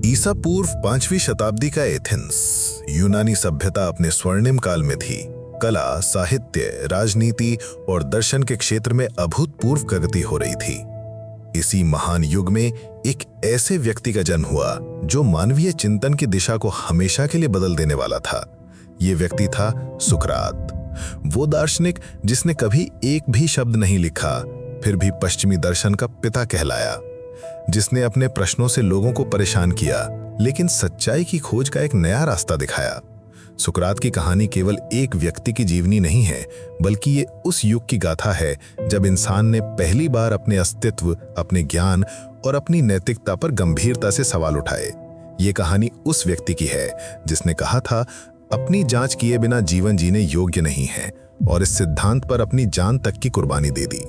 ईसा पूर्व 5वीं शताब्दी का एथेंस यूनानी सभ्यता अपने स्वर्णिम काल में थी। कला, साहित्य, राजनीति और दर्शन के क्षेत्र में अभूतपूर्व प्रगति हो रही थी। इसी महान युग में एक ऐसे व्यक्ति का जन्म हुआ जो मानवीय चिंतन की दिशा को हमेशा के लिए बदल देने वाला था। ये व्यक्ति था सुकरात, वो दार्शनिक जिसने कभी एक भी शब्द नहीं लिखा, फिर भी पश्चिमी दर्शन का पिता कहलाया, जिसने अपने प्रश्नों से लोगों को परेशान किया लेकिन सच्चाई की खोज का एक नया रास्ता दिखाया। सुकरात की कहानी केवल एक व्यक्ति की जीवनी नहीं है, बल्कि ये उस युग की गाथा है जब इंसान ने पहली बार अपने अस्तित्व, अपने ज्ञान और अपनी नैतिकता पर गंभीरता से सवाल उठाए। ये कहानी उस व्यक्ति की है जिसने कहा था, अपनी जांच किए बिना जीवन जीने योग्य नहीं है, और इस सिद्धांत पर अपनी जान तक की कुर्बानी दे दी।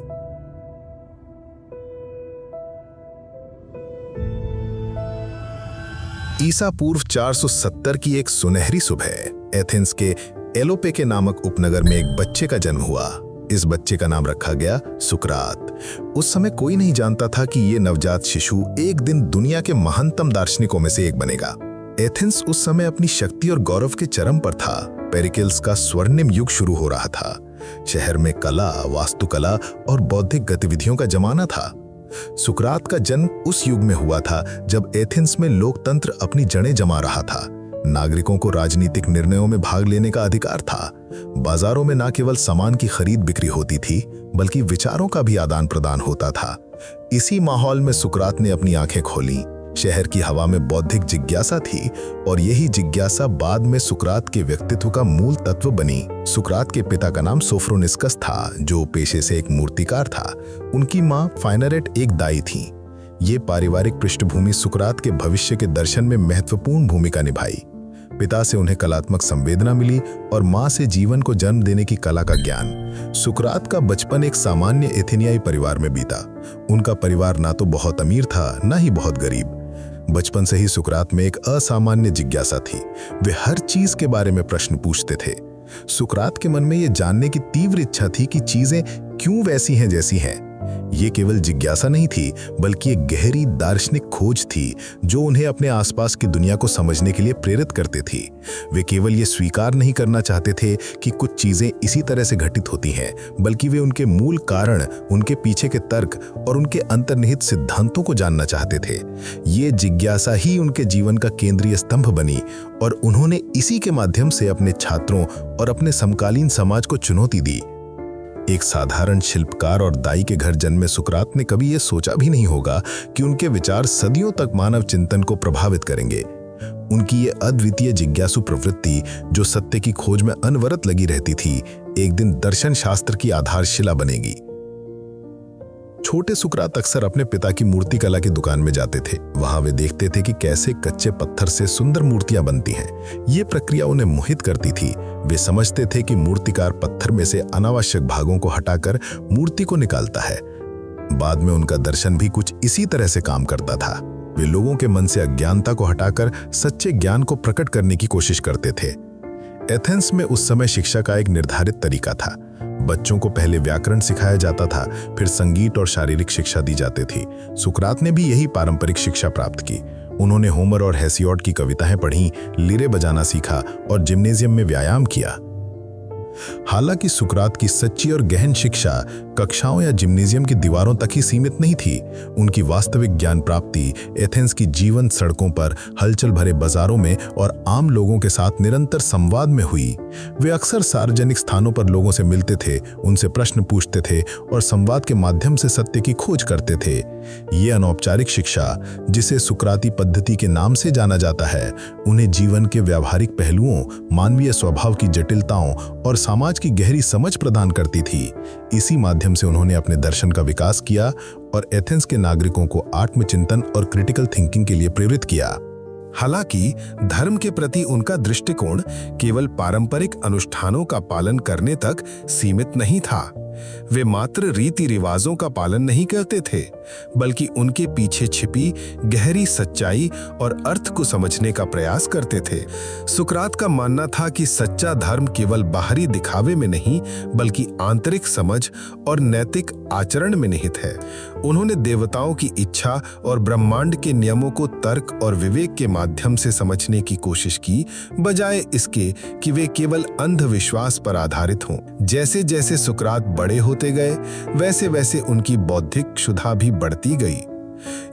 ईसा पूर्व 470 की एक सुनहरी सुबह एथेंस के एलोपेके नामक उपनगर में एक बच्चे का जन्म हुआ। इस बच्चे का नाम रखा गया सुकरात। उस समय कोई नहीं जानता था कि ये नवजात शिशु एक दिन दुनिया के महानतम दार्शनिकों में से एक बनेगा। एथेंस उस समय अपनी शक्ति और गौरव के चरम पर था। पेरिकल्स का स्वर्णिम युग शुरू हो रहा था। शहर में कला, वास्तुकला और बौद्धिक गतिविधियों का जमाना था। सुकरात का जन्म उस युग में हुआ था जब एथेंस में लोकतंत्र अपनी जड़ें जमा रहा था। नागरिकों को राजनीतिक निर्णयों में भाग लेने का अधिकार था। बाजारों में न केवल सामान की खरीद बिक्री होती थी, बल्कि विचारों का भी आदान प्रदान होता था। इसी माहौल में सुकरात ने अपनी आंखें खोली। शहर की हवा में बौद्धिक जिज्ञासा थी, और यही जिज्ञासा बाद में सुकरात के व्यक्तित्व का मूल तत्व बनी। सुकरात के पिता का नाम सोफ्रोनिस्कस था, जो पेशे से एक मूर्तिकार था। उनकी मां फाइनारेट एक दाई थी। ये पारिवारिक पृष्ठभूमि सुकरात के भविष्य के दर्शन में महत्वपूर्ण भूमिका निभाई। पिता से उन्हें कलात्मक संवेदना मिली और मां से जीवन को जन्म देने की कला का ज्ञान। सुकरात का बचपन एक सामान्य एथेनियाई परिवार में बीता। उनका परिवार ना तो बहुत अमीर था, ना ही बहुत गरीब। बचपन से ही सुकरात में एक असामान्य जिज्ञासा थी। वे हर चीज के बारे में प्रश्न पूछते थे। सुकरात के मन में यह जानने की तीव्र इच्छा थी कि चीजें क्यों वैसी हैं जैसी हैं। ये केवल जिज्ञासा नहीं थी, बल्कि एक गहरी दार्शनिक खोज थी जो उन्हें अपने आसपास की दुनिया को समझने के लिए प्रेरित करती थी। वे केवल ये स्वीकार नहीं करना चाहते थे कि कुछ चीजें इसी तरह से घटित होती हैं, बल्कि वे उनके मूल कारण, उनके पीछे के तर्क और उनके अंतर्निहित सिद्धांतों को जानना चाहते थे। ये जिज्ञासा ही उनके जीवन का केंद्रीय स्तंभ बनी, और उन्होंने इसी के माध्यम से अपने छात्रों और अपने समकालीन समाज को चुनौती दी। एक साधारण शिल्पकार और दाई के घर जन्मे सुकरात ने कभी यह सोचा भी नहीं होगा कि उनके विचार सदियों तक मानव चिंतन को प्रभावित करेंगे। उनकी ये अद्वितीय जिज्ञासु प्रवृत्ति, जो सत्य की खोज में अनवरत लगी रहती थी, एक दिन दर्शन शास्त्र की आधारशिला बनेगी। छोटे सुकरात अक्सर अपने पिता की मूर्ति कला की दुकान में जाते थे। वहां वे देखते थे कि कैसे कच्चे पत्थर से सुंदर मूर्तियां बनती हैं। ये प्रक्रिया उन्हें मोहित करती थी। वे समझते थे कि मूर्तिकार पत्थर में से अनावश्यक भागों को हटाकर मूर्ति को निकालता है। बाद में उनका दर्शन भी कुछ इसी तरह से काम करता था। वे लोगों के मन से अज्ञानता को हटाकर सच्चे ज्ञान को प्रकट करने की कोशिश करते थे। एथेंस में उस समय शिक्षा का एक निर्धारित तरीका था। बच्चों को पहले व्याकरण सिखाया जाता था, फिर संगीत और शारीरिक शिक्षा दी जाती थी। सुकरात ने भी यही पारंपरिक शिक्षा प्राप्त की। उन्होंने होमर और हेसियोड की कविताएं पढ़ी, लिरे बजाना सीखा और जिम्नेजियम में व्यायाम किया। हालांकि सुकरात की सच्ची और गहन शिक्षा कक्षाओं या जिम्नेजियम की दीवारों तक ही सीमित नहीं थी। उनकी वास्तविक ज्ञान प्राप्ति एथेंस की जीवंत सड़कों पर, हलचल भरे बाजारों में और आम लोगों के साथ निरंतर संवाद में हुई। वे अक्सर सार्वजनिक स्थानों पर लोगों से मिलते थे, उनसे प्रश्न पूछते थे और संवाद के माध्यम से सत्य की खोज करते थे। ये अनौपचारिक शिक्षा, जिसे सुकराती पद्धति के नाम से जाना जाता है, उन्हें जीवन के व्यावहारिक पहलुओं, मानवीय स्वभाव की जटिलताओं और समाज की गहरी समझ प्रदान करती थी। इसी माध्यम से उन्होंने अपने दर्शन का विकास किया और एथेंस के नागरिकों को आत्मचिंतन और क्रिटिकल थिंकिंग के लिए प्रेरित किया। हालांकि धर्म के प्रति उनका दृष्टिकोण केवल पारंपरिक अनुष्ठानों का पालन करने तक सीमित नहीं था। वे मात्र रीति रिवाजों का पालन नहीं करते थे, बल्कि उनके पीछे छिपी गहरी सच्चाई और अर्थ को समझने का प्रयास करते थे। सुकरात का मानना था कि सच्चा धर्म केवल बाहरी दिखावे में नहीं, बल्कि आंतरिक समझ और नैतिक आचरण में निहित है। उन्होंने देवताओं की इच्छा और ब्रह्मांड के नियमों को तर्क और विवेक के माध्यम से समझने की कोशिश की, बजाय इसके कि वे केवल अंधविश्वास पर आधारित हों। जैसे जैसे सुकरात बड़े होते गए, वैसे वैसे उनकी बौद्धिक क्षुधा भी बढ़ती गई।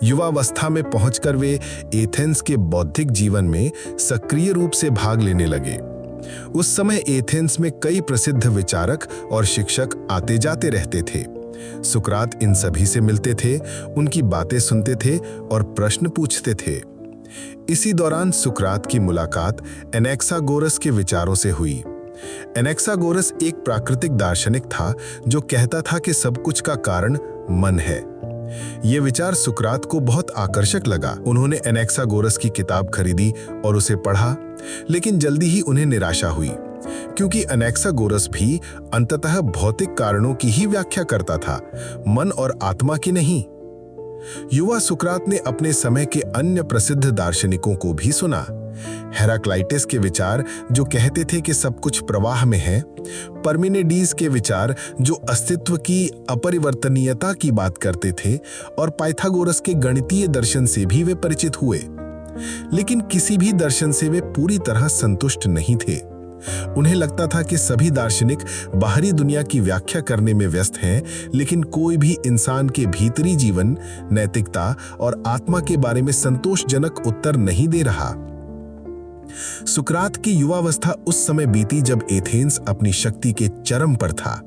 युवावस्था में पहुंचकर वे एथेंस के बौद्धिक जीवन में सक्रिय रूप से भाग लेने लगे। उस समय एथेंस में कई प्रसिद्ध विचारक और शिक्षक आते जाते रहते थे। सुकरात इन सभी से मिलते थे, उनकी बातें सुनते थे और प्रश्न पूछते थे। इसी दौरान सुकरात की मुलाकात एनेक्सागोरस के विचारों से हुई। एनेक्सागोरस एक प्राकृतिक दार्शनिक था जो कहता था कि सब कुछ का कारण मन है। यह विचार सुकरात को बहुत आकर्षक लगा। उन्होंने एनेक्सागोरस की किताब खरीदी और उसे पढ़ा, लेकिन जल्दी ही उन्हें निराशा हुई, क्योंकि एनेक्सागोरस भी अंततः भौतिक कारणों की ही व्याख्या करता था, मन और आत्मा की नहीं। युवा सुकरात ने अपने समय के अन्य प्रसिद्ध दार्शनिकों को भी सुना। हेराक्लाइटस के विचार जो कहते थे कि सब कुछ प्रवाह में है, परमिनेडीज के विचार जो अस्तित्व की अपरिवर्तनीयता की बात करते थे, और पाइथागोरस के गणितीय दर्शन से भी वे परिचित हुए। लेकिन किसी भी दर्शन से वे पूरी तरह संतुष्ट नहीं थे। उन्हें लगता था कि सभी दार्शनिक बाहरी दुनिया की व्याख्या करने में व्यस्त हैं, लेकिन कोई भी इंसान के भीतरी जीवन, नैतिकता और आत्मा के बारे में संतोषजनक उत्तर नहीं दे रहा। सुकरात की युवावस्था उस समय बीती जब एथेंस अपनी शक्ति के चरम पर था।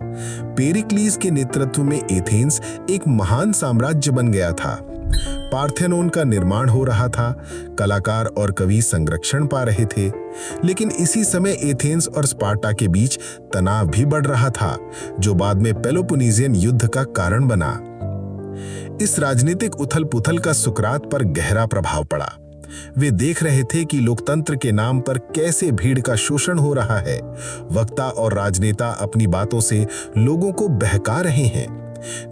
पेरिक्लीस के नेतृत्व में एथेंस एक महान साम्राज्य बन गया था। पार्थेनोन का निर्माण हो रहा था, कलाकार और कवि संरक्षण पा रहे थे। लेकिन इसी समय एथेंस और स्पार्टा के बीच तनाव भी बढ़ रहा था, जो बाद में पेलोपोनेसियन युद्ध का कारण बना। इस राजनीतिक उथल-पुथल का सुकरात पर गहरा प्रभाव पड़ा। वे देख रहे थे कि लोकतंत्र के नाम पर कैसे भीड़ का शोषण हो रहा है। वक्ता और राजनेता अपनी बातों से लोगों को बहका रहे हैं।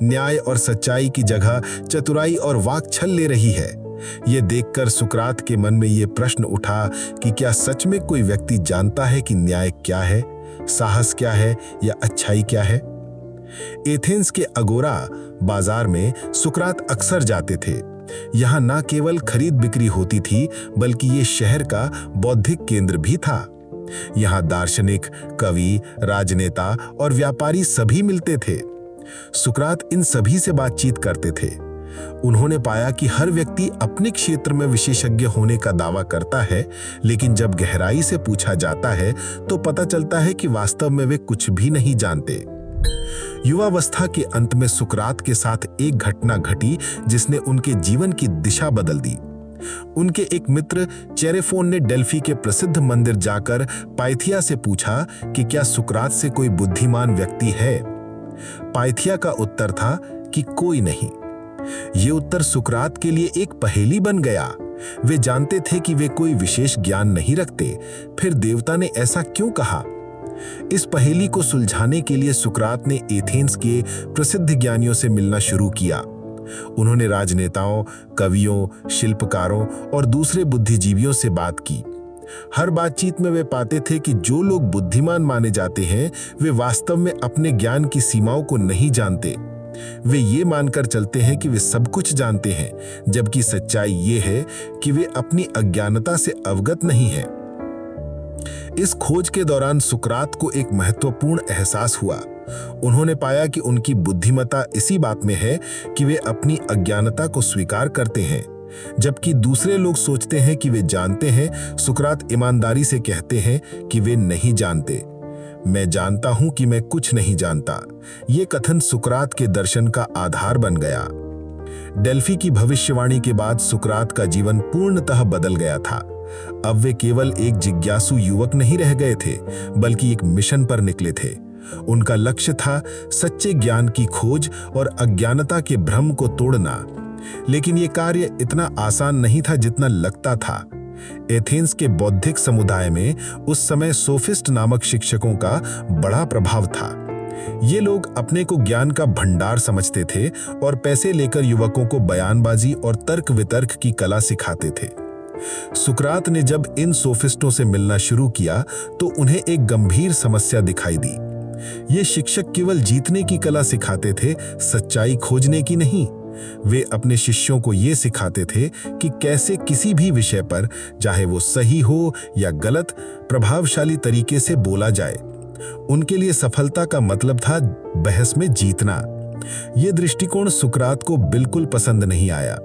न्याय और सच्चाई की जगह चतुराई और वाकछल ले रही है। यह देखकर सुकरात के मन में यह प्रश्न उठा कि क्या सच में कोई व्यक्ति जानता है कि न्याय क्या है, साहस क्या है या अच्छाई क्या है? एथेंस के अगोरा बाजार में सुकरात अक्सर जाते थे। यहाँ न केवल खरीद बिक्री होती थी, बल्कि ये शहर का बौद्धिक केंद्र भी था। यहाँ दार्शनिक, कवि, राजनेता और व्यापारी सभी मिलते थे। सुकरात इन सभी से बातचीत करते थे। उन्होंने पाया कि हर व्यक्ति अपने क्षेत्र में विशेषज्ञ होने का दावा करता है, लेकिन जब गहराई से पूछा जाता है तो पता चलता है कि वास्तव में वे कुछ भी नहीं जानते। युवावस्था के अंत में सुकरात के साथ एक घटना घटी जिसने उनके जीवन की दिशा बदल दी। उनके एक मित्र चेरेफोन ने डेल्फी के प्रसिद्ध मंदिर जाकर पाइथिया से पूछा कि क्या सुकरात से कोई बुद्धिमान व्यक्ति है। पाइथिया का उत्तर था कि कोई नहीं। ये उत्तर सुकरात के लिए एक पहेली बन गया। वे जानते थे कि वे कोई विशेष ज्ञान नहीं रखते, फिर देवता ने ऐसा क्यों कहा? इस पहेली को सुलझाने के लिए सुकरात ने एथेंस के प्रसिद्ध ज्ञानियों से मिलना शुरू किया। उन्होंने राजनेताओं, कवियों, शिल्पकारों और दूसरे बुद्धिजीवियों से बात की। हर बातचीत में वे पाते थे कि जो लोग बुद्धिमान माने जाते हैं, वे वास्तव में अपने ज्ञान की सीमाओं को नहीं जानते। वे ये मानकर चलते हैं कि वे सब कुछ जानते हैं, जबकि सच्चाई ये है कि वे अपनी अज्ञानता से अवगत नहीं हैं। इस खोज के दौरान सुकरात को एक महत्वपूर्ण एहसास हुआ। उन्होंने पाया कि उनकी बुद्धिमत्ता इसी बात में है कि वे अपनी अज्ञानता को स्वीकार करते हैं, जबकि दूसरे लोग सोचते हैं कि वे जानते हैं। सुकरात ईमानदारी से कहते हैं कि वे नहीं जानते। मैं जानता हूं कि मैं कुछ नहीं जानता। ये कथन सुकरात के दर्शन का आधार बन गया। डेल्फी की भविष्यवाणी के बाद सुकरात का जीवन पूर्णतः बदल गया था। अब वे केवल एक जिज्ञासु युवक नहीं रह गए थे, बल्कि एक मिशन पर निकले थे। उनका लक्ष्य था सच्चे ज्ञान की खोज और अज्ञानता के भ्रम को तोड़ना। लेकिन यह कार्य इतना आसान नहीं था जितना लगता था। एथेंस के बौद्धिक समुदाय में उस समय सोफिस्ट नामक शिक्षकों का बड़ा प्रभाव था। ये लोग अपने को ज्ञान का भंडार समझते थे और पैसे लेकर युवकों को बयानबाजी और तर्क वितर्क की कला सिखाते थे। सुकरात ने जब इन सोफिस्टों से मिलना शुरू किया तो उन्हें एक गंभीर समस्या दिखाई दी। ये शिक्षक केवल जीतने की कला सिखाते थे, सच्चाई खोजने की नहीं। वे अपने शिष्यों को ये सिखाते थे कि कैसे किसी भी विषय पर, चाहे वो सही हो या गलत, प्रभावशाली तरीके से बोला जाए। उनके लिए सफलता का मतलब था बहस में जीतना। यह दृष्टिकोण सुकरात को बिल्कुल पसंद नहीं आया।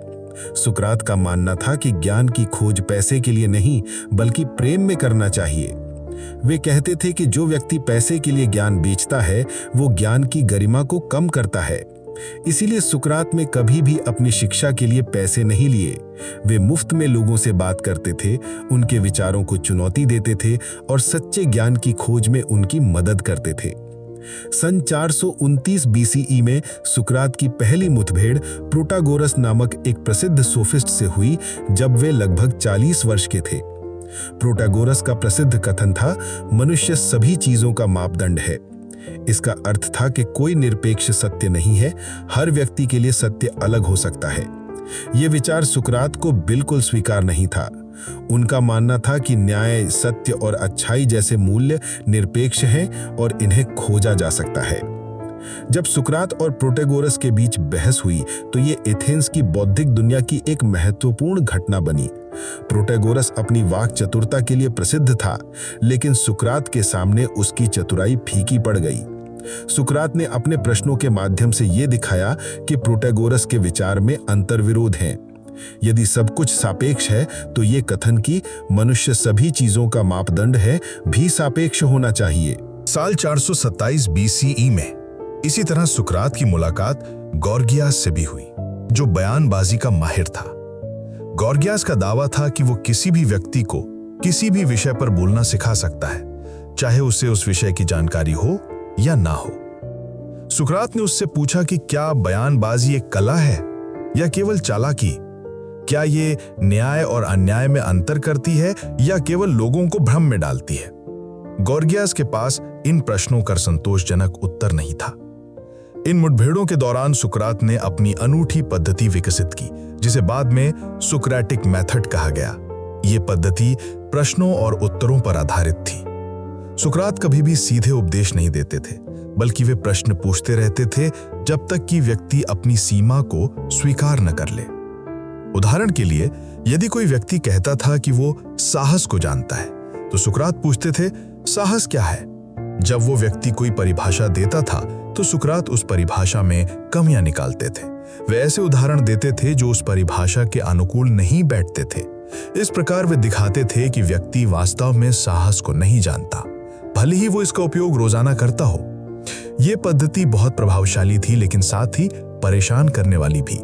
सुकरात का मानना था कि ज्ञान की खोज पैसे के लिए नहीं बल्कि प्रेम में करना चाहिए। वे कहते थे कि जो व्यक्ति पैसे के लिए ज्ञान बेचता है वो ज्ञान की गरिमा को कम करता है। इसीलिए सुकरात में कभी भी अपनी शिक्षा के लिए पैसे नहीं लिए। वे मुफ्त में लोगों से बात करते थे, उनके विचारों को चुनौती देते थे और सच्चे ज्ञान की खोज में उनकी मदद करते थे। सन 429 बीसीई में सुकरात की पहली मुठभेड़ प्रोटागोरस नामक एक प्रसिद्ध सोफिस्ट से हुई जब वे लगभग 40 वर्ष के थे। प्रोटागोरस का प्रसिद्ध कथन था, मनुष्य सभी चीजों का मापदंड है। इसका अर्थ था कि कोई निरपेक्ष सत्य नहीं है, हर व्यक्ति के लिए सत्य अलग हो सकता है। यह विचार सुकरात को बिल्कुल स्वीकार नहीं था। उनका मानना था कि न्याय, सत्य और अच्छाई जैसे मूल्य निरपेक्ष हैं और इन्हें खोजा जा सकता है। जब सुकरात और प्रोटेगोरस के बीच बहस हुई तो ये एथेंस की बौद्धिक दुनिया की एक महत्वपूर्ण घटना बनी। प्रोटेगोरस अपनी वाक चतुरता के लिए प्रसिद्ध था, लेकिन सुकरात के सामने उसकी चतुराई फीकी पड़ गई। सुकरात ने अपने प्रश्नों के माध्यम से यह दिखाया कि प्रोटेगोरस के विचार में अंतर्विरोध हैं। यदि सब कुछ सापेक्ष है तो ये कथन कि मनुष्य सभी चीजों का मापदंड है भी सापेक्ष होना चाहिए। साल 427 बीसीई में इसी तरह सुकरात की मुलाकात गॉर्गियास से भी हुई, जो बयानबाजी का माहिर था। गॉर्गियास का दावा था कि वो किसी भी व्यक्ति को किसी भी विषय पर बोलना सिखा सकता है, चाहे उसे उस विषय की जानकारी हो या ना हो। सुकरात ने उससे पूछा कि क्या बयानबाजी एक कला है या केवल चालाकी? क्या ये न्याय और अन्याय में अंतर करती है या केवल लोगों को भ्रम में डालती है? गॉर्गियास के पास इन प्रश्नों का संतोषजनक उत्तर नहीं था। इन मुठभेड़ों के दौरान सुकरात ने अपनी अनूठी पद्धति विकसित की, जिसे बाद में सुक्रेटिक मेथड कहा गया। ये पद्धति प्रश्नों और उत्तरों पर आधारित थी। सुकरात कभी भी सीधे उपदेश नहीं देते थे, बल्कि वे प्रश्न पूछते रहते थे जब तक कि व्यक्ति अपनी सीमा को स्वीकार न कर ले। उदाहरण के लिए, यदि कोई व्यक्ति कहता था कि वो साहस को जानता है, तो सुकरात पूछते थे, साहस क्या है? जब वो व्यक्ति कोई परिभाषा देता था तो सुकरात उस परिभाषा में कमियां निकालते थे। वे ऐसे उदाहरण देते थे जो उस परिभाषा के अनुकूल नहीं बैठते थे। इस प्रकार वे दिखाते थे कि व्यक्ति वास्तव में साहस को नहीं जानता, भले ही वो इसका उपयोग रोजाना करता हो। ये पद्धति बहुत प्रभावशाली थी, लेकिन साथ ही परेशान करने वाली भी।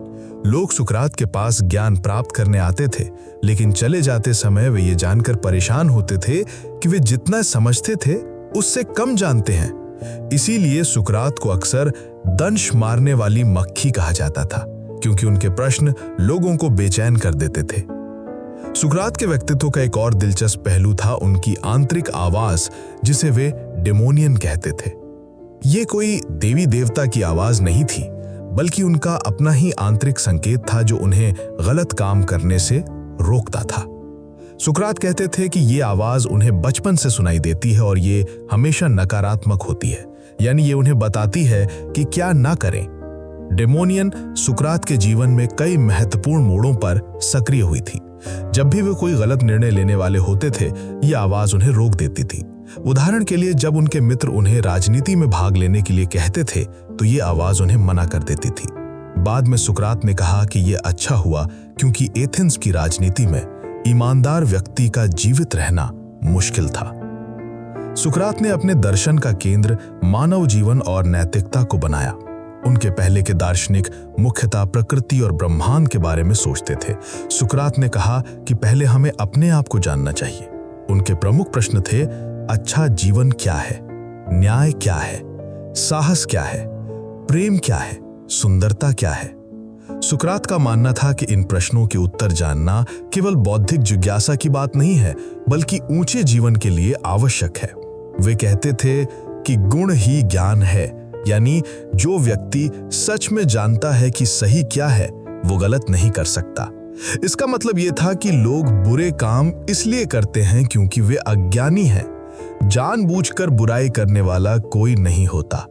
लोग सुकरात के पास ज्ञान प्राप्त करने आते थे, लेकिन चले जाते समय वे ये जानकर परेशान होते थे कि वे जितना समझते थे उससे कम जानते हैं। इसीलिए सुकरात को अक्सर दंश मारने वाली मक्खी कहा जाता था, क्योंकि उनके प्रश्न लोगों को बेचैन कर देते थे। सुकरात के व्यक्तित्व का एक और दिलचस्प पहलू था उनकी आंतरिक आवाज, जिसे वे डेमोनियन कहते थे। ये कोई देवी देवता की आवाज नहीं थी, बल्कि उनका अपना ही आंतरिक संकेत था जो उन्हें गलत काम करने से रोकता था। सुकरात कहते थे कि ये आवाज उन्हें बचपन से सुनाई देती है और ये हमेशा नकारात्मक होती है, यानी ये उन्हें बताती है कि क्या ना करें। डेमोनियन सुकरात के जीवन में कई महत्वपूर्ण मोड़ों पर सक्रिय हुई थी। जब भी वे कोई गलत निर्णय लेने वाले होते थे, ये आवाज उन्हें रोक देती थी। उदाहरण के लिए, जब उनके मित्र उन्हें राजनीति में भाग लेने के लिए कहते थे, तो ये आवाज उन्हें मना कर देती थी। बाद में सुकरात ने कहा कि यह अच्छा हुआ, क्योंकि एथेंस की राजनीति में ईमानदार व्यक्ति का जीवित रहना मुश्किल था। सुकरात ने अपने दर्शन का केंद्र मानव जीवन और नैतिकता को बनाया। उनके पहले के दार्शनिक मुख्यतः प्रकृति और ब्रह्मांड के बारे में सोचते थे। सुकरात ने कहा कि पहले हमें अपने आप को जानना चाहिए। उनके प्रमुख प्रश्न थे, अच्छा जीवन क्या है, न्याय क्या है, साहस क्या है, प्रेम क्या है, सुंदरता क्या है। सुकरात का मानना था कि इन प्रश्नों के उत्तर जानना केवल बौद्धिक जिज्ञासा की बात नहीं है, बल्कि ऊंचे जीवन के लिए आवश्यक है। वे कहते थे, कि गुण ही ज्ञान है, यानी जो व्यक्ति सच में जानता है कि सही क्या है वो गलत नहीं कर सकता। इसका मतलब यह था कि लोग बुरे काम इसलिए करते हैं क्योंकि वे अज्ञानी हैं। जानबूझकर बुराई करने वाला कोई नहीं होता।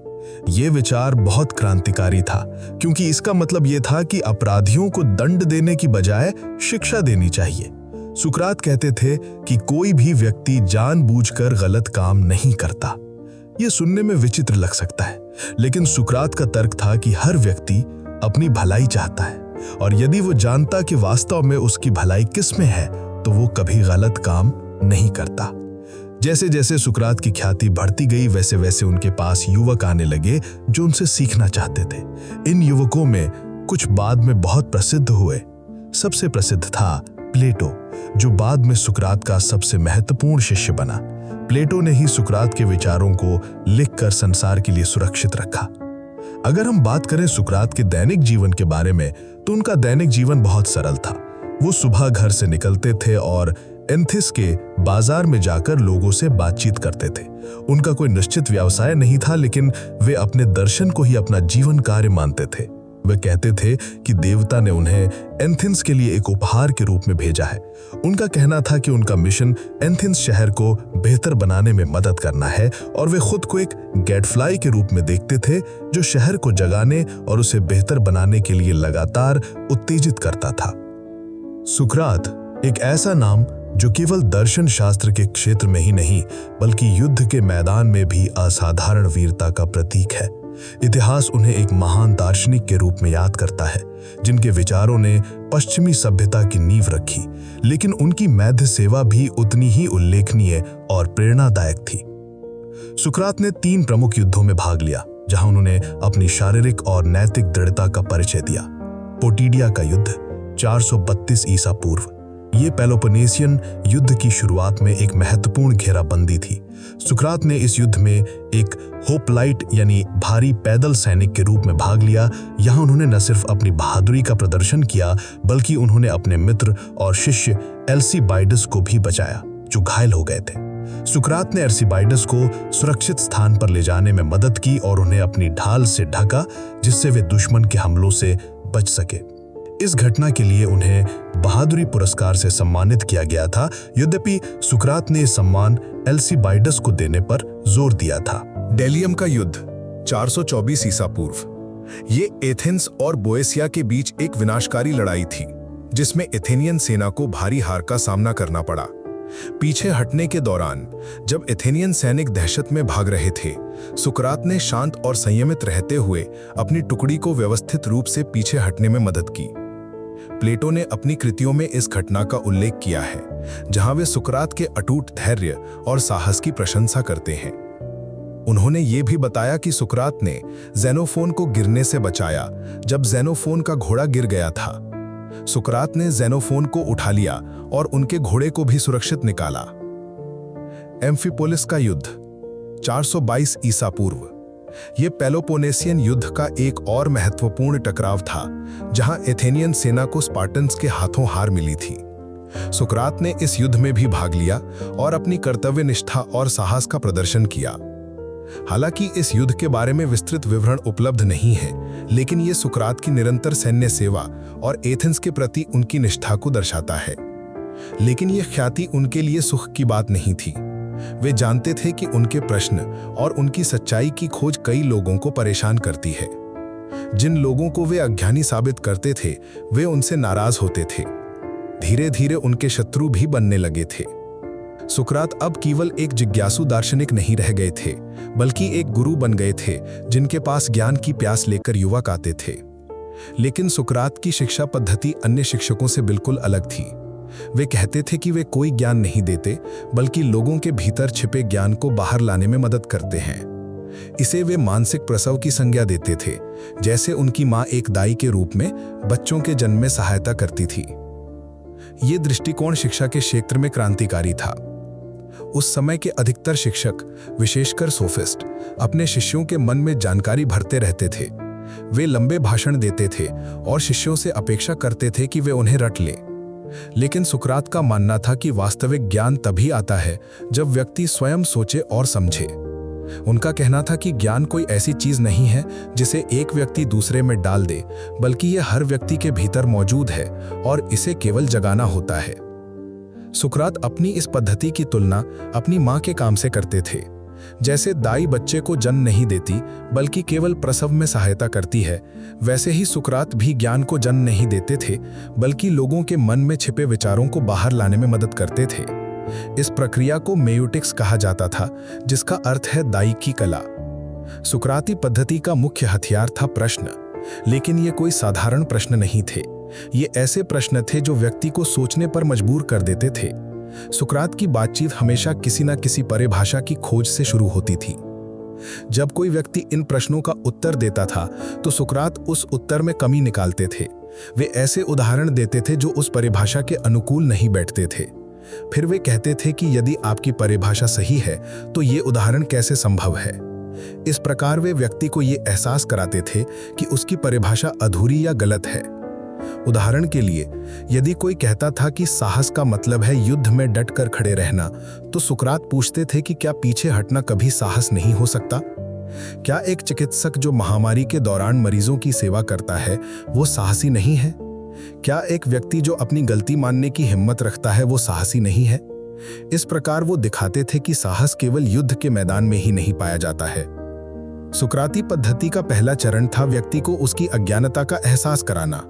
यह विचार बहुत क्रांतिकारी था, क्योंकि इसका मतलब यह था कि अपराधियों को दंड देने की बजाय शिक्षा देनी चाहिए। सुकरात कहते थे कि कोई भी व्यक्ति जानबूझकर गलत काम नहीं करता। यह सुनने में विचित्र लग सकता है, लेकिन सुकरात का तर्क था कि हर व्यक्ति अपनी भलाई चाहता है, और यदि वो जानता कि वास्तव में उसकी भलाई किस में है तो वो कभी गलत काम नहीं करता। जैसे जैसे सुकरात की ख्याति बढ़ती गई, वैसे वैसे उनके पास युवक आने लगे जो उनसे सीखना चाहते थे। इन युवकों में कुछ बाद में बहुत प्रसिद्ध हुए। सबसे प्रसिद्ध था प्लेटो, जो बाद में सुकरात का सबसे महत्वपूर्ण शिष्य बना। प्लेटो ने ही सुकरात के विचारों को लिखकर संसार के लिए सुरक्षित रखा। अगर हम बात करें सुकरात के दैनिक जीवन के बारे में, तो उनका दैनिक जीवन बहुत सरल था। वो सुबह घर से निकलते थे और एथेंस के बाजार में जाकर लोगों से बातचीत करते थे। उनका कोई निश्चित व्यवसाय नहीं था, लेकिन वे अपने दर्शन को ही अपना जीवन कार्य मानते थे। वे कहते थे कि देवता ने उन्हें एथेंस के लिए एक उपहार के रूप में भेजा है। उनका कहना था कि उनका मिशन एथेंस शहर को बेहतर बनाने में मदद करना है, और वे खुद को एक गैडफ्लाई के रूप में देखते थे जो शहर को जगाने और उसे बेहतर बनाने के लिए लगातार उत्तेजित करता था। सुकरात एक ऐसा नाम जो केवल दर्शन शास्त्र के क्षेत्र में ही नहीं, बल्कि युद्ध के मैदान में भी असाधारण वीरता का प्रतीक है। इतिहास उन्हें एक महान दार्शनिक के रूप में याद करता है, जिनके विचारों ने पश्चिमी सभ्यता की नींव रखी, लेकिन उनकी मैध्य सेवा भी उतनी ही उल्लेखनीय और प्रेरणादायक थी। सुकरात ने 3 प्रमुख युद्धों में भाग लिया, जहां उन्होंने अपनी शारीरिक और नैतिक दृढ़ता का परिचय दिया। पोटिडिया का युद्ध 432 ईसा पूर्व। ये पेलोपोनेसियन युद्ध की शुरुआत में एक महत्वपूर्ण घेराबंदी थी। सुकरात ने इस युद्ध में एक होप्लाइट यानी भारी पैदल सैनिक के रूप में भाग लिया। यहाँ उन्होंने न सिर्फ अपनी बहादुरी का प्रदर्शन किया, बल्कि उन्होंने अपने मित्र और शिष्य एल्सीबाइडस को भी बचाया, जो घायल हो गए थे। सुकरात ने एल्सीबाइडस को सुरक्षित स्थान पर ले जाने में मदद की और उन्हें अपनी ढाल से ढका, जिससे वे दुश्मन के हमलों से बच सके। इस घटना के लिए उन्हें बहादुरी पुरस्कार से सम्मानित किया गया था। यद्यपि सुकरात ने सम्मान एल्सीबाइडस को देने पर जोर दिया था। डेलियम का युद्ध 424 ईसा पूर्व। ये एथेंस और बोएसिया के बीच एक विनाशकारी लड़ाई थी, जिसमें एथेनियन सेना को भारी हार का सामना करना पड़ा। पीछे हटने के दौरान जब एथेनियन सैनिक दहशत में भाग रहे थे, सुकरात ने शांत और संयमित रहते हुए अपनी टुकड़ी को व्यवस्थित रूप से पीछे हटने में मदद की। प्लेटो ने अपनी कृतियों में इस घटना का उल्लेख किया है, जहां वे सुकरात के अटूट धैर्य और साहस की प्रशंसा करते हैं। उन्होंने ये भी बताया कि सुकरात ने ज़ेनोफोन को गिरने से बचाया जब ज़ेनोफोन का घोड़ा गिर गया था। सुकरात ने ज़ेनोफोन को उठा लिया और उनके घोड़े को भी सुरक्षित निकाला। एम्फिपोलिस का युद्ध 422 ईसा पूर्व। यह पेलोपोनेसियन युद्ध का एक और महत्वपूर्ण टकराव था, जहां एथेनियन सेना को स्पार्टन्स के हाथों हार मिली थी। सुकरात ने इस युद्ध में भी भाग लिया और अपनी कर्तव्य निष्ठा और साहस का प्रदर्शन किया। हालांकि इस युद्ध के बारे में विस्तृत विवरण उपलब्ध नहीं है, लेकिन यह सुकरात की निरंतर सैन्य सेवा और एथेंस के प्रति उनकी निष्ठा को दर्शाता है। लेकिन यह ख्याति उनके लिए सुख की बात नहीं थी। वे जानते थे कि उनके प्रश्न और उनकी सच्चाई की खोज कई लोगों को परेशान करती है। जिन लोगों को वे अज्ञानी साबित करते थे, वे उनसे नाराज होते थे। धीरे धीरे उनके शत्रु भी बनने लगे थे। सुकरात अब केवल एक जिज्ञासु दार्शनिक नहीं रह गए थे, बल्कि एक गुरु बन गए थे, जिनके पास ज्ञान की प्यास लेकर युवक आते थे। लेकिन सुकरात की शिक्षा पद्धति अन्य शिक्षकों से बिल्कुल अलग थी। वे कहते थे कि वे कोई ज्ञान नहीं देते, बल्कि लोगों के भीतर छिपे ज्ञान को बाहर लाने में मदद करते हैं। इसे वे मानसिक प्रसव की संज्ञा देते थे, जैसे उनकी मां एक दाई के रूप में बच्चों के जन्म में सहायता करती थी। ये दृष्टिकोण शिक्षा के क्षेत्र में क्रांतिकारी था। उस समय के अधिकतर शिक्षक, विशेषकर सोफिस्ट, अपने शिष्यों के मन में जानकारी भरते रहते थे। वे लंबे भाषण देते थे और शिष्यों से अपेक्षा करते थे कि वे उन्हें रट लें। लेकिन सुकरात का मानना था कि वास्तविक ज्ञान तभी आता है जब व्यक्ति स्वयं सोचे और समझे। उनका कहना था कि ज्ञान कोई ऐसी चीज नहीं है जिसे एक व्यक्ति दूसरे में डाल दे, बल्कि यह हर व्यक्ति के भीतर मौजूद है और इसे केवल जगाना होता है। सुकरात अपनी इस पद्धति की तुलना अपनी मां के काम से करते थे। जैसे दाई बच्चे को जन्म नहीं देती बल्कि केवल प्रसव में सहायता करती है, वैसे ही सुकरात भी ज्ञान को जन्म नहीं देते थे बल्कि लोगों के मन में छिपे विचारों को बाहर लाने में मदद करते थे। इस प्रक्रिया को मेयोटिक्स कहा जाता था, जिसका अर्थ है दाई की कला। सुकराती पद्धति का मुख्य हथियार था प्रश्न, लेकिन ये कोई साधारण प्रश्न नहीं थे। ये ऐसे प्रश्न थे जो व्यक्ति को सोचने पर मजबूर कर देते थे। सुकरात की बातचीत हमेशा किसी न किसी परिभाषा की खोज से शुरू होती थी। जब कोई व्यक्ति इन प्रश्नों का उत्तर देता था तो सुकरात उस उत्तर में कमी निकालते थे। वे ऐसे उदाहरण देते थे जो उस परिभाषा के अनुकूल नहीं बैठते थे। फिर वे कहते थे कि यदि आपकी परिभाषा सही है तो ये उदाहरण कैसे संभव है। इस प्रकार वे व्यक्ति को ये एहसास कराते थे कि उसकी परिभाषा अधूरी या गलत है। उदाहरण के लिए, यदि कोई कहता था कि साहस का मतलब है युद्ध में डटकर खड़े रहना, तो सुकरात पूछते थे कि क्या पीछे हटना कभी साहस नहीं हो सकता? क्या एक चिकित्सक जो महामारी के दौरान मरीजों की सेवा करता है वो साहसी नहीं है? क्या एक व्यक्ति जो अपनी गलती मानने की हिम्मत रखता है वो साहसी नहीं है? इस प्रकार वो दिखाते थे कि साहस केवल युद्ध के मैदान में ही नहीं पाया जाता है। सुकराती पद्धति का पहला चरण था व्यक्ति को उसकी अज्ञानता का एहसास कराना।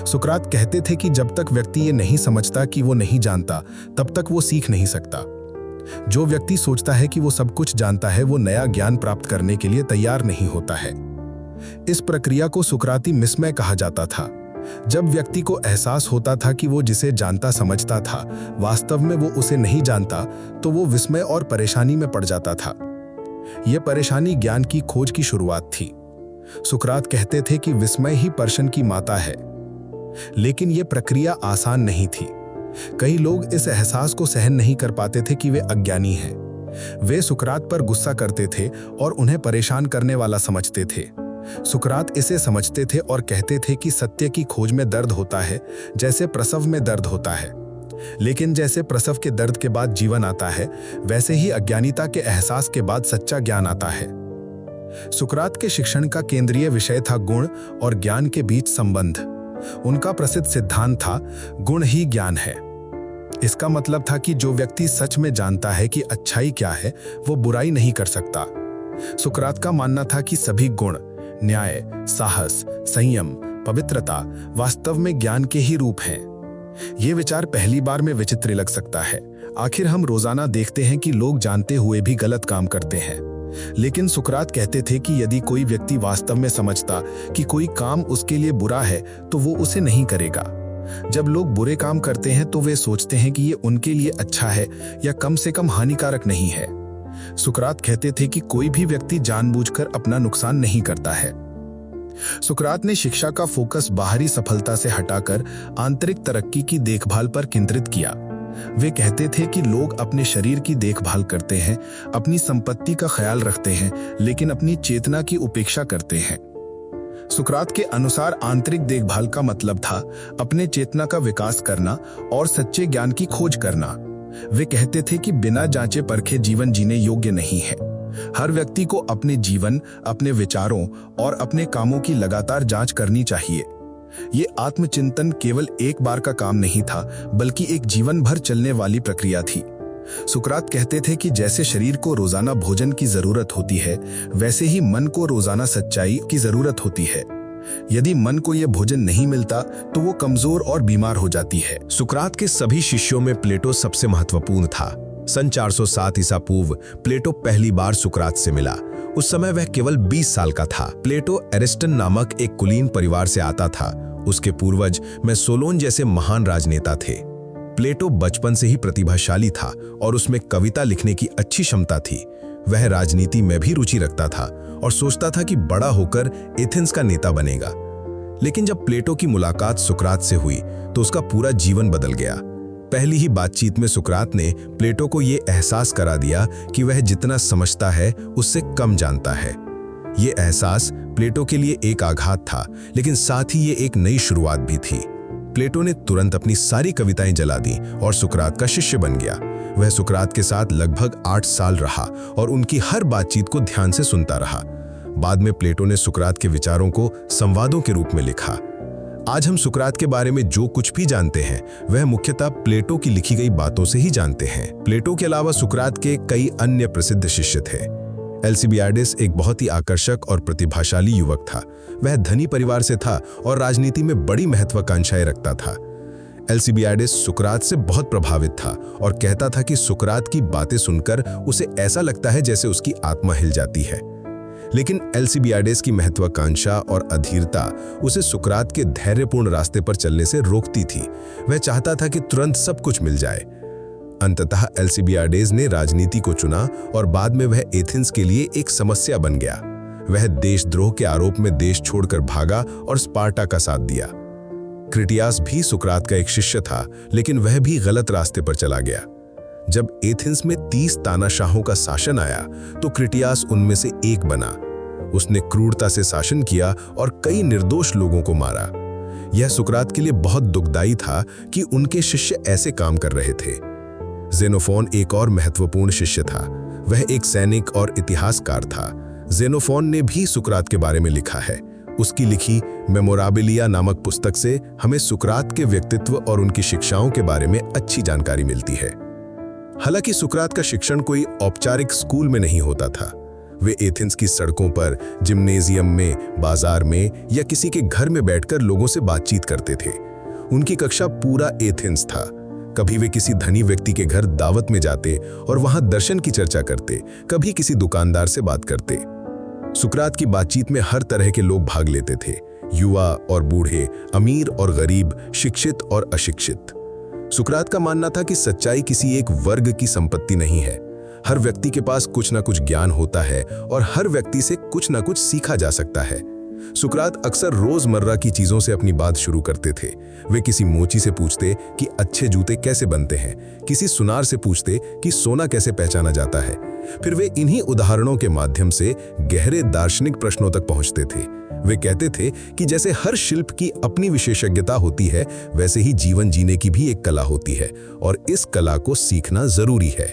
सुकरात कहते थे कि जब तक व्यक्ति ये नहीं समझता कि वो नहीं जानता, तब तक वो सीख नहीं सकता। जो व्यक्ति सोचता है कि वो सब कुछ जानता है, वो नया ज्ञान प्राप्त करने के लिए तैयार नहीं होता है। इस प्रक्रिया को सुकराती विस्मय कहा जाता था। जब व्यक्ति को एहसास होता था कि वो जिसे जानता समझता था वास्तव में वो उसे नहीं जानता, तो वो विस्मय और परेशानी में पड़ जाता था। यह परेशानी ज्ञान की खोज की शुरुआत थी। सुकरात कहते थे कि विस्मय ही प्रश्न की माता है। लेकिन यह प्रक्रिया आसान नहीं थी। कई लोग इस एहसास को सहन नहीं कर पाते थे कि वे अज्ञानी हैं। वे सुकरात पर गुस्सा करते थे और उन्हें परेशान करने वाला समझते थे। सुकरात इसे समझते थे और कहते थे कि सत्य की खोज में दर्द होता है, जैसे प्रसव में दर्द होता है। लेकिन जैसे प्रसव के दर्द के बाद जीवन आता है, वैसे ही अज्ञानिता के एहसास के बाद सच्चा ज्ञान आता है। सुकरात के शिक्षण का केंद्रीय विषय था गुण और ज्ञान के बीच संबंध। उनका प्रसिद्ध सिद्धांत था, गुण ही ज्ञान है। इसका मतलब था कि जो व्यक्ति सच में जानता है कि अच्छाई क्या है, वो बुराई नहीं कर सकता। सुकरात का मानना था कि सभी गुण, न्याय, साहस, संयम, पवित्रता वास्तव में ज्ञान के ही रूप हैं। ये विचार पहली बार में विचित्र लग सकता है। आखिर हम रोजाना देखते हैं कि लोग जानते हुए भी गलत काम करते हैं। लेकिन सुकरात कहते थे कि यदि कोई व्यक्ति वास्तव में समझता कि कोई काम उसके लिए बुरा है, तो वो उसे नहीं करेगा। जब लोग बुरे काम करते हैं तो वे सोचते हैं कि ये उनके लिए अच्छा है या कम से कम हानिकारक नहीं है। सुकरात कहते थे कि कोई भी व्यक्ति जानबूझकर अपना नुकसान नहीं करता है। सुकरात ने शिक्षा का फोकस बाहरी सफलता से हटाकर आंतरिक तरक्की की देखभाल पर केंद्रित किया। वे कहते थे कि लोग अपने शरीर की देखभाल करते हैं, अपनी संपत्ति का ख्याल रखते हैं, लेकिन अपनी चेतना की उपेक्षा करते हैं। सुकरात के अनुसार आंतरिक देखभाल का मतलब था अपने चेतना का विकास करना और सच्चे ज्ञान की खोज करना। वे कहते थे कि बिना जांचे परखे जीवन जीने योग्य नहीं है। हर व्यक्ति को अपने जीवन, अपने विचारों और अपने कामों की लगातार जांच करनी चाहिए। ये आत्मचिंतन केवल एक बार का काम नहीं था, बल्कि एक जीवन भर चलने वाली प्रक्रिया थी। सुकरात कहते थे कि जैसे शरीर को रोजाना भोजन की जरूरत होती है, वैसे ही मन को रोजाना सच्चाई की जरूरत होती है। यदि मन को यह भोजन नहीं मिलता तो वो कमजोर और बीमार हो जाती है। सुकरात के सभी शिष्यों में प्लेटो सबसे महत्वपूर्ण था। सन 407 ईसा पूर्व प्लेटो पहली बार सुकरात से मिला। उस समय वह केवल 20 साल का था। प्लेटो एरिस्टन नामक एक कुलीन परिवार से आता था। उसके पूर्वज में सोलोन जैसे महान राजनेता थे। प्लेटो बचपन से ही प्रतिभाशाली था और उसमें कविता लिखने की अच्छी क्षमता थी। वह राजनीति में भी रुचि रखता था और सोचता था कि बड़ा होकर एथेंस का नेता बनेगा। लेकिन जब प्लेटो की मुलाकात सुकरात से हुई तो उसका पूरा जीवन बदल गया। पहली ही बातचीत में सुकरात ने प्लेटो को यह एहसास करा दिया कि वह जितना समझता है उससे कम जानता है। यह एहसास प्लेटो के लिए एक आघात था, लेकिन साथ ही ये एक नई शुरुआत भी थी। प्लेटो ने तुरंत अपनी सारी कविताएं जला दी और सुकरात का शिष्य बन गया। वह सुकरात के साथ लगभग 8 साल रहा और उनकी हर बातचीत को ध्यान से सुनता रहा। बाद में प्लेटो ने सुकरात के विचारों को संवादों के रूप में लिखा। आज हम सुकरात के बारे में जो कुछ भी जानते हैं वह मुख्यतः प्लेटो की लिखी गई बातों से ही जानते हैं। प्लेटो के अलावा सुकरात के कई अन्य प्रसिद्ध शिष्य थे। एल्सिबियाडिस एक बहुत ही आकर्षक और प्रतिभाशाली युवक था। वह धनी परिवार से था और राजनीति में बड़ी महत्वाकांक्षाएं रखता था। एल्सिबियाडिस सुकरात से बहुत प्रभावित था और कहता था कि सुकरात की बातें सुनकर उसे ऐसा लगता है जैसे उसकी आत्मा हिल जाती है। लेकिन एल्सिबियाडिस की महत्वाकांक्षा और अधीरता उसे सुकरात के धैर्यपूर्ण रास्ते पर चलने से रोकती थी। वह चाहता था कि तुरंत सब कुछ मिल जाए। अंततः एल्सिबियाडिस ने राजनीति को चुना और बाद में वह एथेंस के लिए एक समस्या बन गया। वह देशद्रोह के आरोप में देश छोड़कर भागा और स्पार्टा का साथ दिया। क्रिटियास भी सुकरात का एक शिष्य था, लेकिन वह भी गलत रास्ते पर चला गया। जब एथेंस में 30 तानाशाहों का शासन आया तो क्रिटियास उनमें से एक बना। उसने क्रूरता से शासन किया और कई निर्दोष लोगों को मारा। यह सुकरात के लिए बहुत दुखदाई था कि उनके शिष्य ऐसे काम कर रहे थे। जेनोफोन एक और महत्वपूर्ण शिष्य था। वह एक सैनिक और इतिहासकार था। जेनोफोन ने भी सुकरात के बारे में लिखा है। उसकी लिखी मेमोराबिलिया नामक पुस्तक से हमें सुकरात के व्यक्तित्व और उनकी शिक्षाओं के बारे में अच्छी जानकारी मिलती है। हालांकि सुकरात का शिक्षण कोई औपचारिक स्कूल में नहीं होता था। वे एथेंस की सड़कों पर, जिम्नेजियम में, बाजार में या किसी के घर में बैठकर लोगों से बातचीत करते थे। उनकी कक्षा पूरा एथेंस था। कभी वे किसी धनी व्यक्ति के घर दावत में जाते और वहां दर्शन की चर्चा करते, कभी किसी दुकानदार से बात करते। सुकरात की बातचीत में हर तरह के लोग भाग लेते थे, युवा और बूढ़े, अमीर और गरीब, शिक्षित और अशिक्षित। सुकरात का मानना था कि सच्चाई किसी एक वर्ग की संपत्ति नहीं है। हर व्यक्ति के पास कुछ ना कुछ ज्ञान होता है और हर व्यक्ति से कुछ ना कुछ सीखा जा सकता है। सुकरात अक्सर रोजमर्रा की चीजों से अपनी बात शुरू करते थे। वे किसी मोची से पूछते कि अच्छे जूते कैसे बनते हैं, किसी सुनार से पूछते कि सोना कैसे पहचाना जाता है। फिर वे इन्हीं उदाहरणों के माध्यम से गहरे दार्शनिक प्रश्नों तक पहुंचते थे। वे कहते थे कि जैसे हर शिल्प की अपनी विशेषज्ञता होती है, वैसे ही जीवन जीने की भी एक कला होती है और इस कला को सीखना जरूरी है।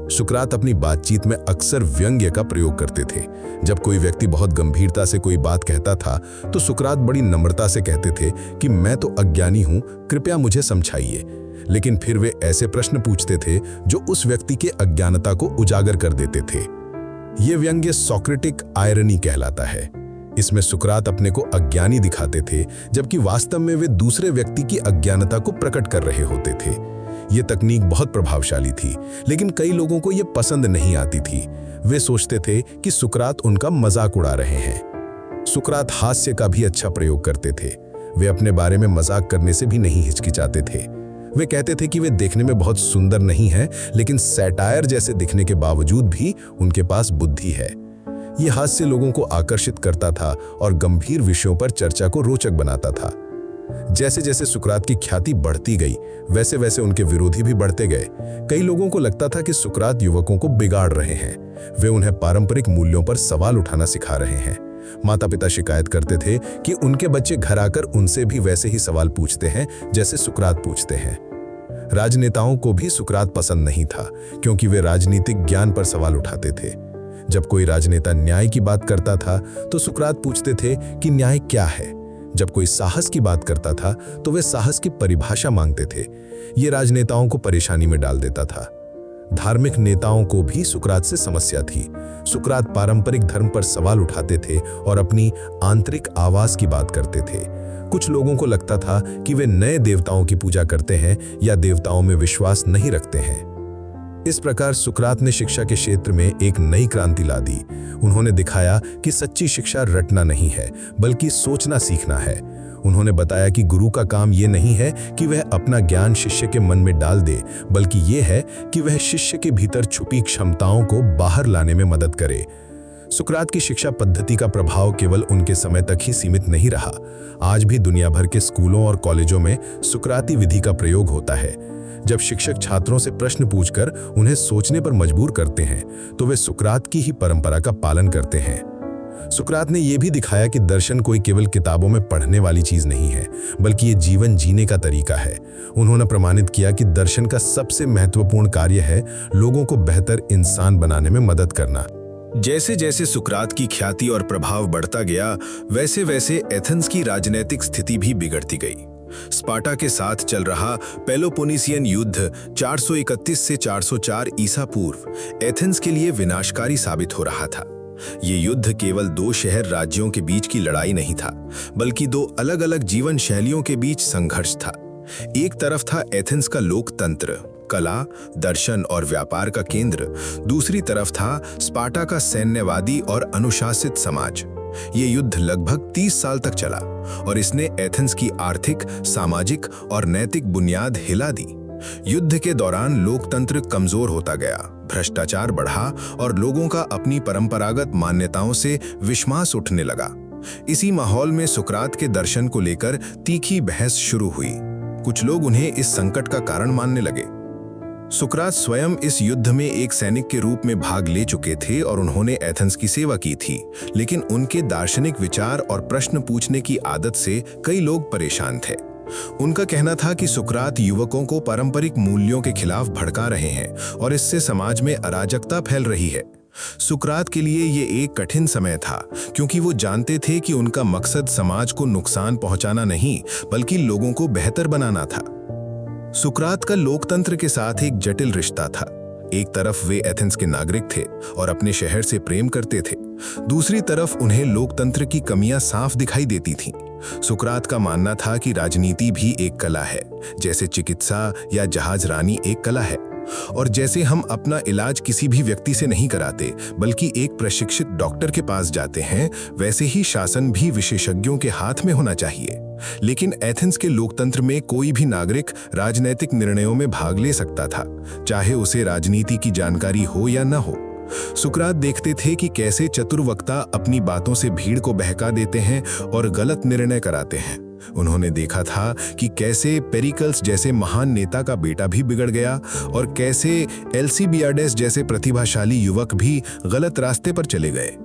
सुकरात अपनी बातचीत में अक्सर व्यंग्य का प्रयोग करते थे। जब कोई व्यक्ति बहुत गंभीरता से कोई बात कहता था तो सुकरात बड़ी नम्रता से कहते थे कि मैं तो अज्ञानी हूं, कृपया मुझे समझाइए। लेकिन फिर वे ऐसे प्रश्न पूछते थे जो उस व्यक्ति के अज्ञानता को उजागर कर देते थे। ये व्यंग्य सोक्रेटिक आयरनी कहलाता है। इसमें सुकरात अपने को अज्ञानी दिखाते थे, जबकि वास्तव में वे दूसरे व्यक्ति की अज्ञानता को प्रकट कर रहे होते थे। ये तकनीक बहुत प्रभावशाली थी, लेकिन कई लोगों को ये पसंद नहीं आती थी। वे सोचते थे कि सुकरात उनका मजाक उड़ा रहे हैं। सुकरात हास्य का भी अच्छा प्रयोग करते थे। वे अपने बारे में मजाक करने से भी नहीं हिचकिचाते थे। वे कहते थे कि वे देखने में बहुत सुंदर नहीं हैं, लेकिन सैटायर जैसे दिखने के बावजूद भी उनके पास बुद्धि है। ये हास्य लोगों को आकर्षित करता था और गंभीर विषयों पर चर्चा को रोचक बनाता था। जैसे जैसे सुकरात की ख्याति बढ़ती गई, वैसे वैसे उनके विरोधी भी बढ़ते गए। कई लोगों को लगता था कि सुकरात युवकों को बिगाड़ रहे हैं। वे उन्हें पारंपरिक मूल्यों पर सवाल उठाना सिखा रहे हैं। माता पिता शिकायत करते थे कि उनके बच्चे घर आकर उनसे भी वैसे ही सवाल पूछते हैं जैसे सुकरात पूछते हैं। राजनेताओं को भी सुकरात पसंद नहीं था, क्योंकि वे राजनीतिक ज्ञान पर सवाल उठाते थे। जब कोई राजनेता न्याय की बात करता था तो सुकरात पूछते थे कि न्याय क्या है। जब कोई साहस की बात करता था तो वे साहस की परिभाषा मांगते थे। ये राजनेताओं को परेशानी में डाल देता था। धार्मिक नेताओं को भी सुकरात से समस्या थी। सुकरात पारंपरिक धर्म पर सवाल उठाते थे और अपनी आंतरिक आवाज की बात करते थे। कुछ लोगों को लगता था कि वे नए देवताओं की पूजा करते हैं या देवताओं में विश्वास नहीं रखते हैं। इस प्रकार सुकरात ने शिक्षा के क्षेत्र में एक नई क्रांति ला दी। उन्होंने दिखाया कि सच्ची शिक्षा रटना नहीं है, बल्कि सोचना सीखना है। उन्होंने बताया कि गुरु का काम ये नहीं है कि वह अपना ज्ञान शिष्य के मन में डाल दे, बल्कि ये है कि वह शिष्य के भीतर छुपी क्षमताओं को बाहर लाने में मदद करे। सुकरात की शिक्षा पद्धति का प्रभाव केवल उनके समय तक ही सीमित नहीं रहा। आज भी दुनिया भर के स्कूलों और कॉलेजों में सुकराती विधि का प्रयोग होता है। जब शिक्षक छात्रों से प्रश्न पूछकर उन्हें सोचने पर मजबूर करते हैं, तो वे सुकरात की ही परंपरा का पालन करते हैं। सुकरात ने यह भी दिखाया कि दर्शन कोई केवल किताबों में पढ़ने वाली चीज नहीं है, बल्कि ये जीवन जीने का तरीका है। उन्होंने प्रमाणित किया कि दर्शन का सबसे महत्वपूर्ण कार्य है लोगों को बेहतर इंसान बनाने में मदद करना। जैसे जैसे सुकरात की ख्याति और प्रभाव बढ़ता गया, वैसे वैसे एथेंस की राजनीतिक स्थिति भी बिगड़ती गई। स्पार्टा के साथ चल रहा पेलोपोनेसियन युद्ध 431 से 404 ईसा पूर्व एथेंस के लिए विनाशकारी साबित हो रहा था। ये युद्ध केवल दो शहर राज्यों के बीच की लड़ाई नहीं था, बल्कि दो अलग अलग जीवन शैलियों के बीच संघर्ष था। एक तरफ था एथेंस का लोकतंत्र, कला, दर्शन और व्यापार का केंद्र। दूसरी तरफ था स्पार्टा का सैन्यवादी और अनुशासित समाज। ये युद्ध लगभग 30 साल तक चला और इसने एथेंस की आर्थिक, सामाजिक और नैतिक बुनियाद हिला दी। युद्ध के दौरान लोकतंत्र कमजोर होता गया, भ्रष्टाचार बढ़ा और लोगों का अपनी परंपरागत मान्यताओं से विश्वास उठने लगा। इसी माहौल में सुकरात के दर्शन को लेकर तीखी बहस शुरू हुई। कुछ लोग उन्हें इस संकट का कारण मानने लगे। सुकरात स्वयं इस युद्ध में एक सैनिक के रूप में भाग ले चुके थे और उन्होंने एथेंस की सेवा की थी, लेकिन उनके दार्शनिक विचार और प्रश्न पूछने की आदत से कई लोग परेशान थे। उनका कहना था कि सुकरात युवकों को पारंपरिक मूल्यों के खिलाफ भड़का रहे हैं और इससे समाज में अराजकता फैल रही है। सुकरात के लिए ये एक कठिन समय था, क्योंकि वो जानते थे कि उनका मकसद समाज को नुकसान पहुंचाना नहीं, बल्कि लोगों को बेहतर बनाना था। सुकरात का लोकतंत्र के साथ एक जटिल रिश्ता था। एक तरफ वे एथेंस के नागरिक थे और अपने शहर से प्रेम करते थे, दूसरी तरफ उन्हें लोकतंत्र की कमियां साफ दिखाई देती थीं। सुकरात का मानना था कि राजनीति भी एक कला है, जैसे चिकित्सा या जहाजरानी एक कला है, और जैसे हम अपना इलाज किसी भी व्यक्ति से नहीं कराते बल्कि एक प्रशिक्षित डॉक्टर के पास जाते हैं, वैसे ही शासन भी विशेषज्ञों के हाथ में होना चाहिए। लेकिन एथेंस के लोकतंत्र में कोई भी नागरिक राजनीतिक निर्णयों में भाग ले सकता था, चाहे उसे राजनीति की जानकारी हो या न हो। सुकरात देखते थे कि कैसे चतुर वक्ता अपनी बातों से भीड़ को बहका देते हैं और गलत निर्णय कराते हैं। उन्होंने देखा था कि कैसे पेरिकल्स जैसे महान नेता का बेटा भी बिगड़ गया और कैसे एल्सीबियाडेस जैसे प्रतिभाशाली युवक भी गलत रास्ते पर चले गए।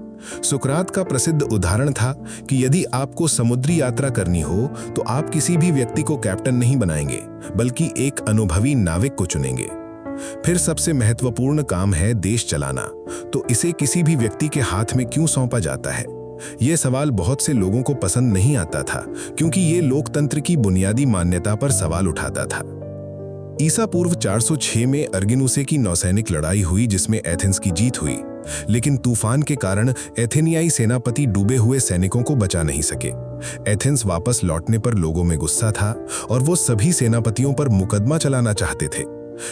सुकरात का प्रसिद्ध उदाहरण था कि यदि आपको समुद्री यात्रा करनी हो तो आप किसी भी व्यक्ति को कैप्टन नहीं बनाएंगे, बल्कि एक अनुभवी नाविक को चुनेंगे। फिर सबसे महत्वपूर्ण काम है देश चलाना, तो इसे किसी भी व्यक्ति के हाथ में क्यों सौंपा जाता है? यह सवाल बहुत से लोगों को पसंद नहीं आता था, क्योंकि ये लोकतंत्र की बुनियादी मान्यता पर सवाल उठाता था। ईसा पूर्व 406 में अर्गिनुसे की नौसैनिक लड़ाई हुई, जिसमें एथेंस की जीत हुई, लेकिन तूफान के कारण एथेनियाई सेनापति डूबे हुए सैनिकों को बचा नहीं सके। एथेंस वापस लौटने पर लोगों में गुस्सा था और वो सभी सेनापतियों पर मुकदमा चलाना चाहते थे।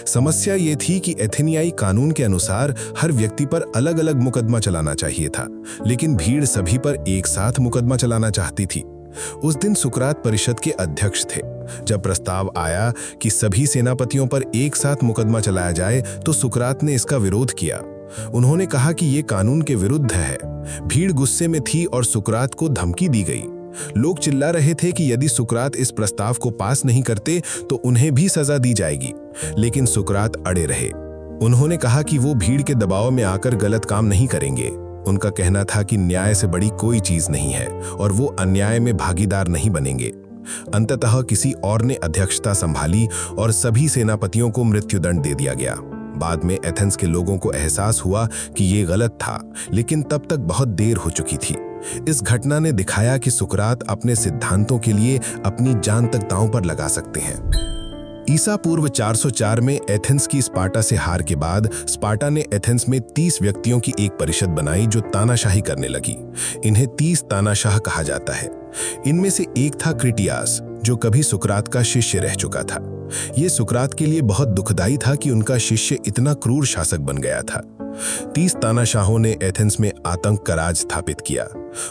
समस्या ये थी कि एथेनियाई कानून के अनुसार हर व्यक्ति पर अलग अलग मुकदमा चलाना चाहिए था, लेकिन भीड़ सभी पर एक साथ मुकदमा चलाना चाहती थी। उस दिन सुकरात परिषद के अध्यक्ष थे। जब प्रस्ताव आया कि सभी सेनापतियों पर एक साथ मुकदमा चलाया जाए, तो सुकरात ने इसका विरोध किया। उन्होंने कहा कि ये कानून के विरुद्ध है। भीड़ गुस्से में थी और सुकरात को धमकी दी गई। लोग चिल्ला रहे थे कि यदि सुकरात इस प्रस्ताव को पास नहीं करते तो उन्हें भी सजा दी जाएगी, लेकिन सुकरात अड़े रहे। उन्होंने कहा कि वो भीड़ के दबाव में आकर गलत काम नहीं करेंगे। उनका कहना था कि न्याय से बड़ी कोई चीज नहीं है और वो अन्याय में भागीदार नहीं बनेंगे। अंततः किसी और ने अध्यक्षता संभाली और सभी सेनापतियों को मृत्युदंड दे दिया गया। बाद में एथेंस के लोगों को एहसास हुआ कि ये गलत था, लेकिन तब तक बहुत देर हो चुकी थी। इस घटना ने दिखाया कि सुकरात अपने सिद्धांतों के लिए अपनी जान तक दांव पर लगा सकते हैं। ईसा पूर्व 404 में एथेंस की स्पार्टा से हार के बाद स्पार्टा ने एथेंस में 30 व्यक्तियों की एक परिषद बनाई जो तानाशाही करने लगी। इन्हें 30 तानाशाह कहा जाता है। इनमें से एक था क्रिटियास, जो कभी सुकरात का शिष्य रह चुका था। यह सुकरात के लिए बहुत दुखदाई था कि उनका शिष्य इतना क्रूर शासक बन गया था। 30 तानाशाहों ने एथेंस में आतंक का राज स्थापित किया।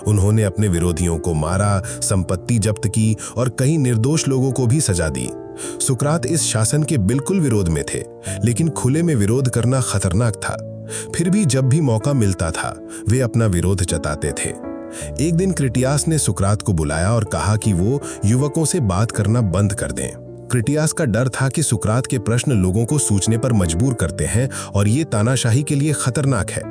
उन्होंने अपने विरोधियों को मारा, संपत्ति जब्त की और कई निर्दोष लोगों को भी सजा दी। सुकरात इस शासन के बिल्कुल विरोध में थे, लेकिन खुले में विरोध करना खतरनाक था। फिर भी जब भी मौका मिलता था, वे अपना विरोध जताते थे। एक दिन क्रिटियास ने सुकरात को बुलाया और कहा कि वो युवकों से बात करना बंद कर दें। क्रिटियास का डर था कि सुकरात के प्रश्न लोगों को सोचने पर मजबूर करते हैं और ये तानाशाही के लिए खतरनाक है।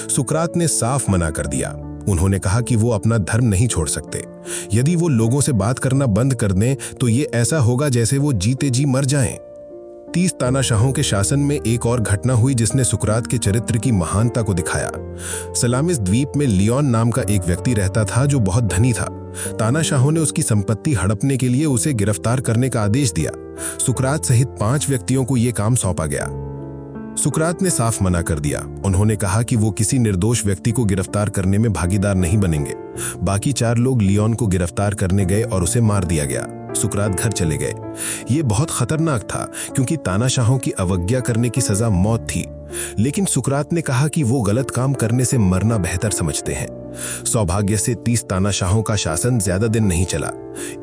सुकरात ने साफ मना कर दिया। उन्होंने कहा कि वो अपना धर्म नहीं छोड़ सकते। यदि वो लोगों से बात करना बंद कर दें तो ये ऐसा होगा जैसे वो जीते जी मर जाएं। 30 तानाशाहों के शासन में एक और घटना हुई जिसने सुकरात के चरित्र की महानता को दिखाया। सलामिस द्वीप में लियोन नाम का एक व्यक्ति रहता था जो बहुत धनी था। तानाशाहों ने उसकी संपत्ति हड़पने के लिए उसे गिरफ्तार करने का आदेश दिया। सुकरात सहित 5 व्यक्तियों को यह काम सौंपा गया। सुकरात ने साफ मना कर दिया। उन्होंने कहा कि वो किसी निर्दोष व्यक्ति को गिरफ्तार करने में भागीदार नहीं बनेंगे। बाकी 4 लोग लियोन को गिरफ्तार करने गए और उसे मार दिया गया। सुकरात घर चले गए। ये बहुत खतरनाक था क्योंकि तानाशाहों की अवज्ञा करने की सजा मौत थी। लेकिन सुकरात ने कहा कि वो गलत काम करने से मरना बेहतर समझते हैं। सौभाग्य से 30 तानाशाहों का शासन ज्यादा दिन नहीं चला।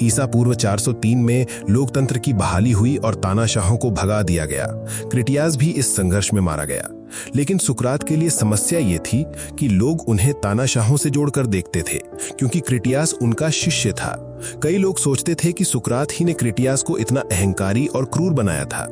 ईसा पूर्व 403 में लोकतंत्र की बहाली हुई और तानाशाहों को भगा दिया गया। क्रिटियास भी इस संघर्ष में मारा गया। लेकिन सुकरात के लिए समस्या ये थी कि लोग उन्हें तानाशाहों से जोड़कर देखते थे क्योंकि क्रिटियास उनका शिष्य था। कई लोग सोचते थे कि सुकरात ही ने क्रिटियास को इतना अहंकारी और क्रूर बनाया था।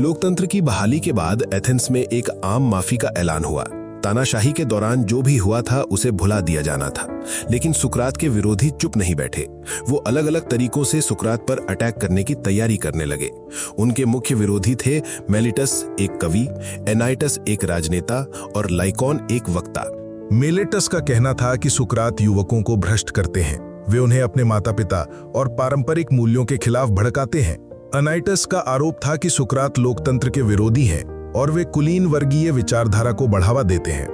लोकतंत्र की बहाली के बाद एथेंस में एक आम माफी का ऐलान हुआ। तानाशाही के दौरान जो भी हुआ था उसे भुला दिया जाना था। लेकिन सुकरात के विरोधी चुप नहीं बैठे। वो अलग अलग तरीकों से सुकरात पर अटैक करने की तैयारी करने लगे। उनके मुख्य विरोधी थे मेलिटस एक कवि, एनाइटस एक राजनेता और लाइकॉन एक वक्ता। मेलिटस का कहना था कि सुकरात युवकों को भ्रष्ट करते हैं। वे उन्हें अपने माता पिता और पारंपरिक मूल्यों के खिलाफ भड़काते हैं। एनाइटस का आरोप था कि सुकरात लोकतंत्र के विरोधी हैं और वे कुलीन वर्गीय विचारधारा को बढ़ावा देते हैं।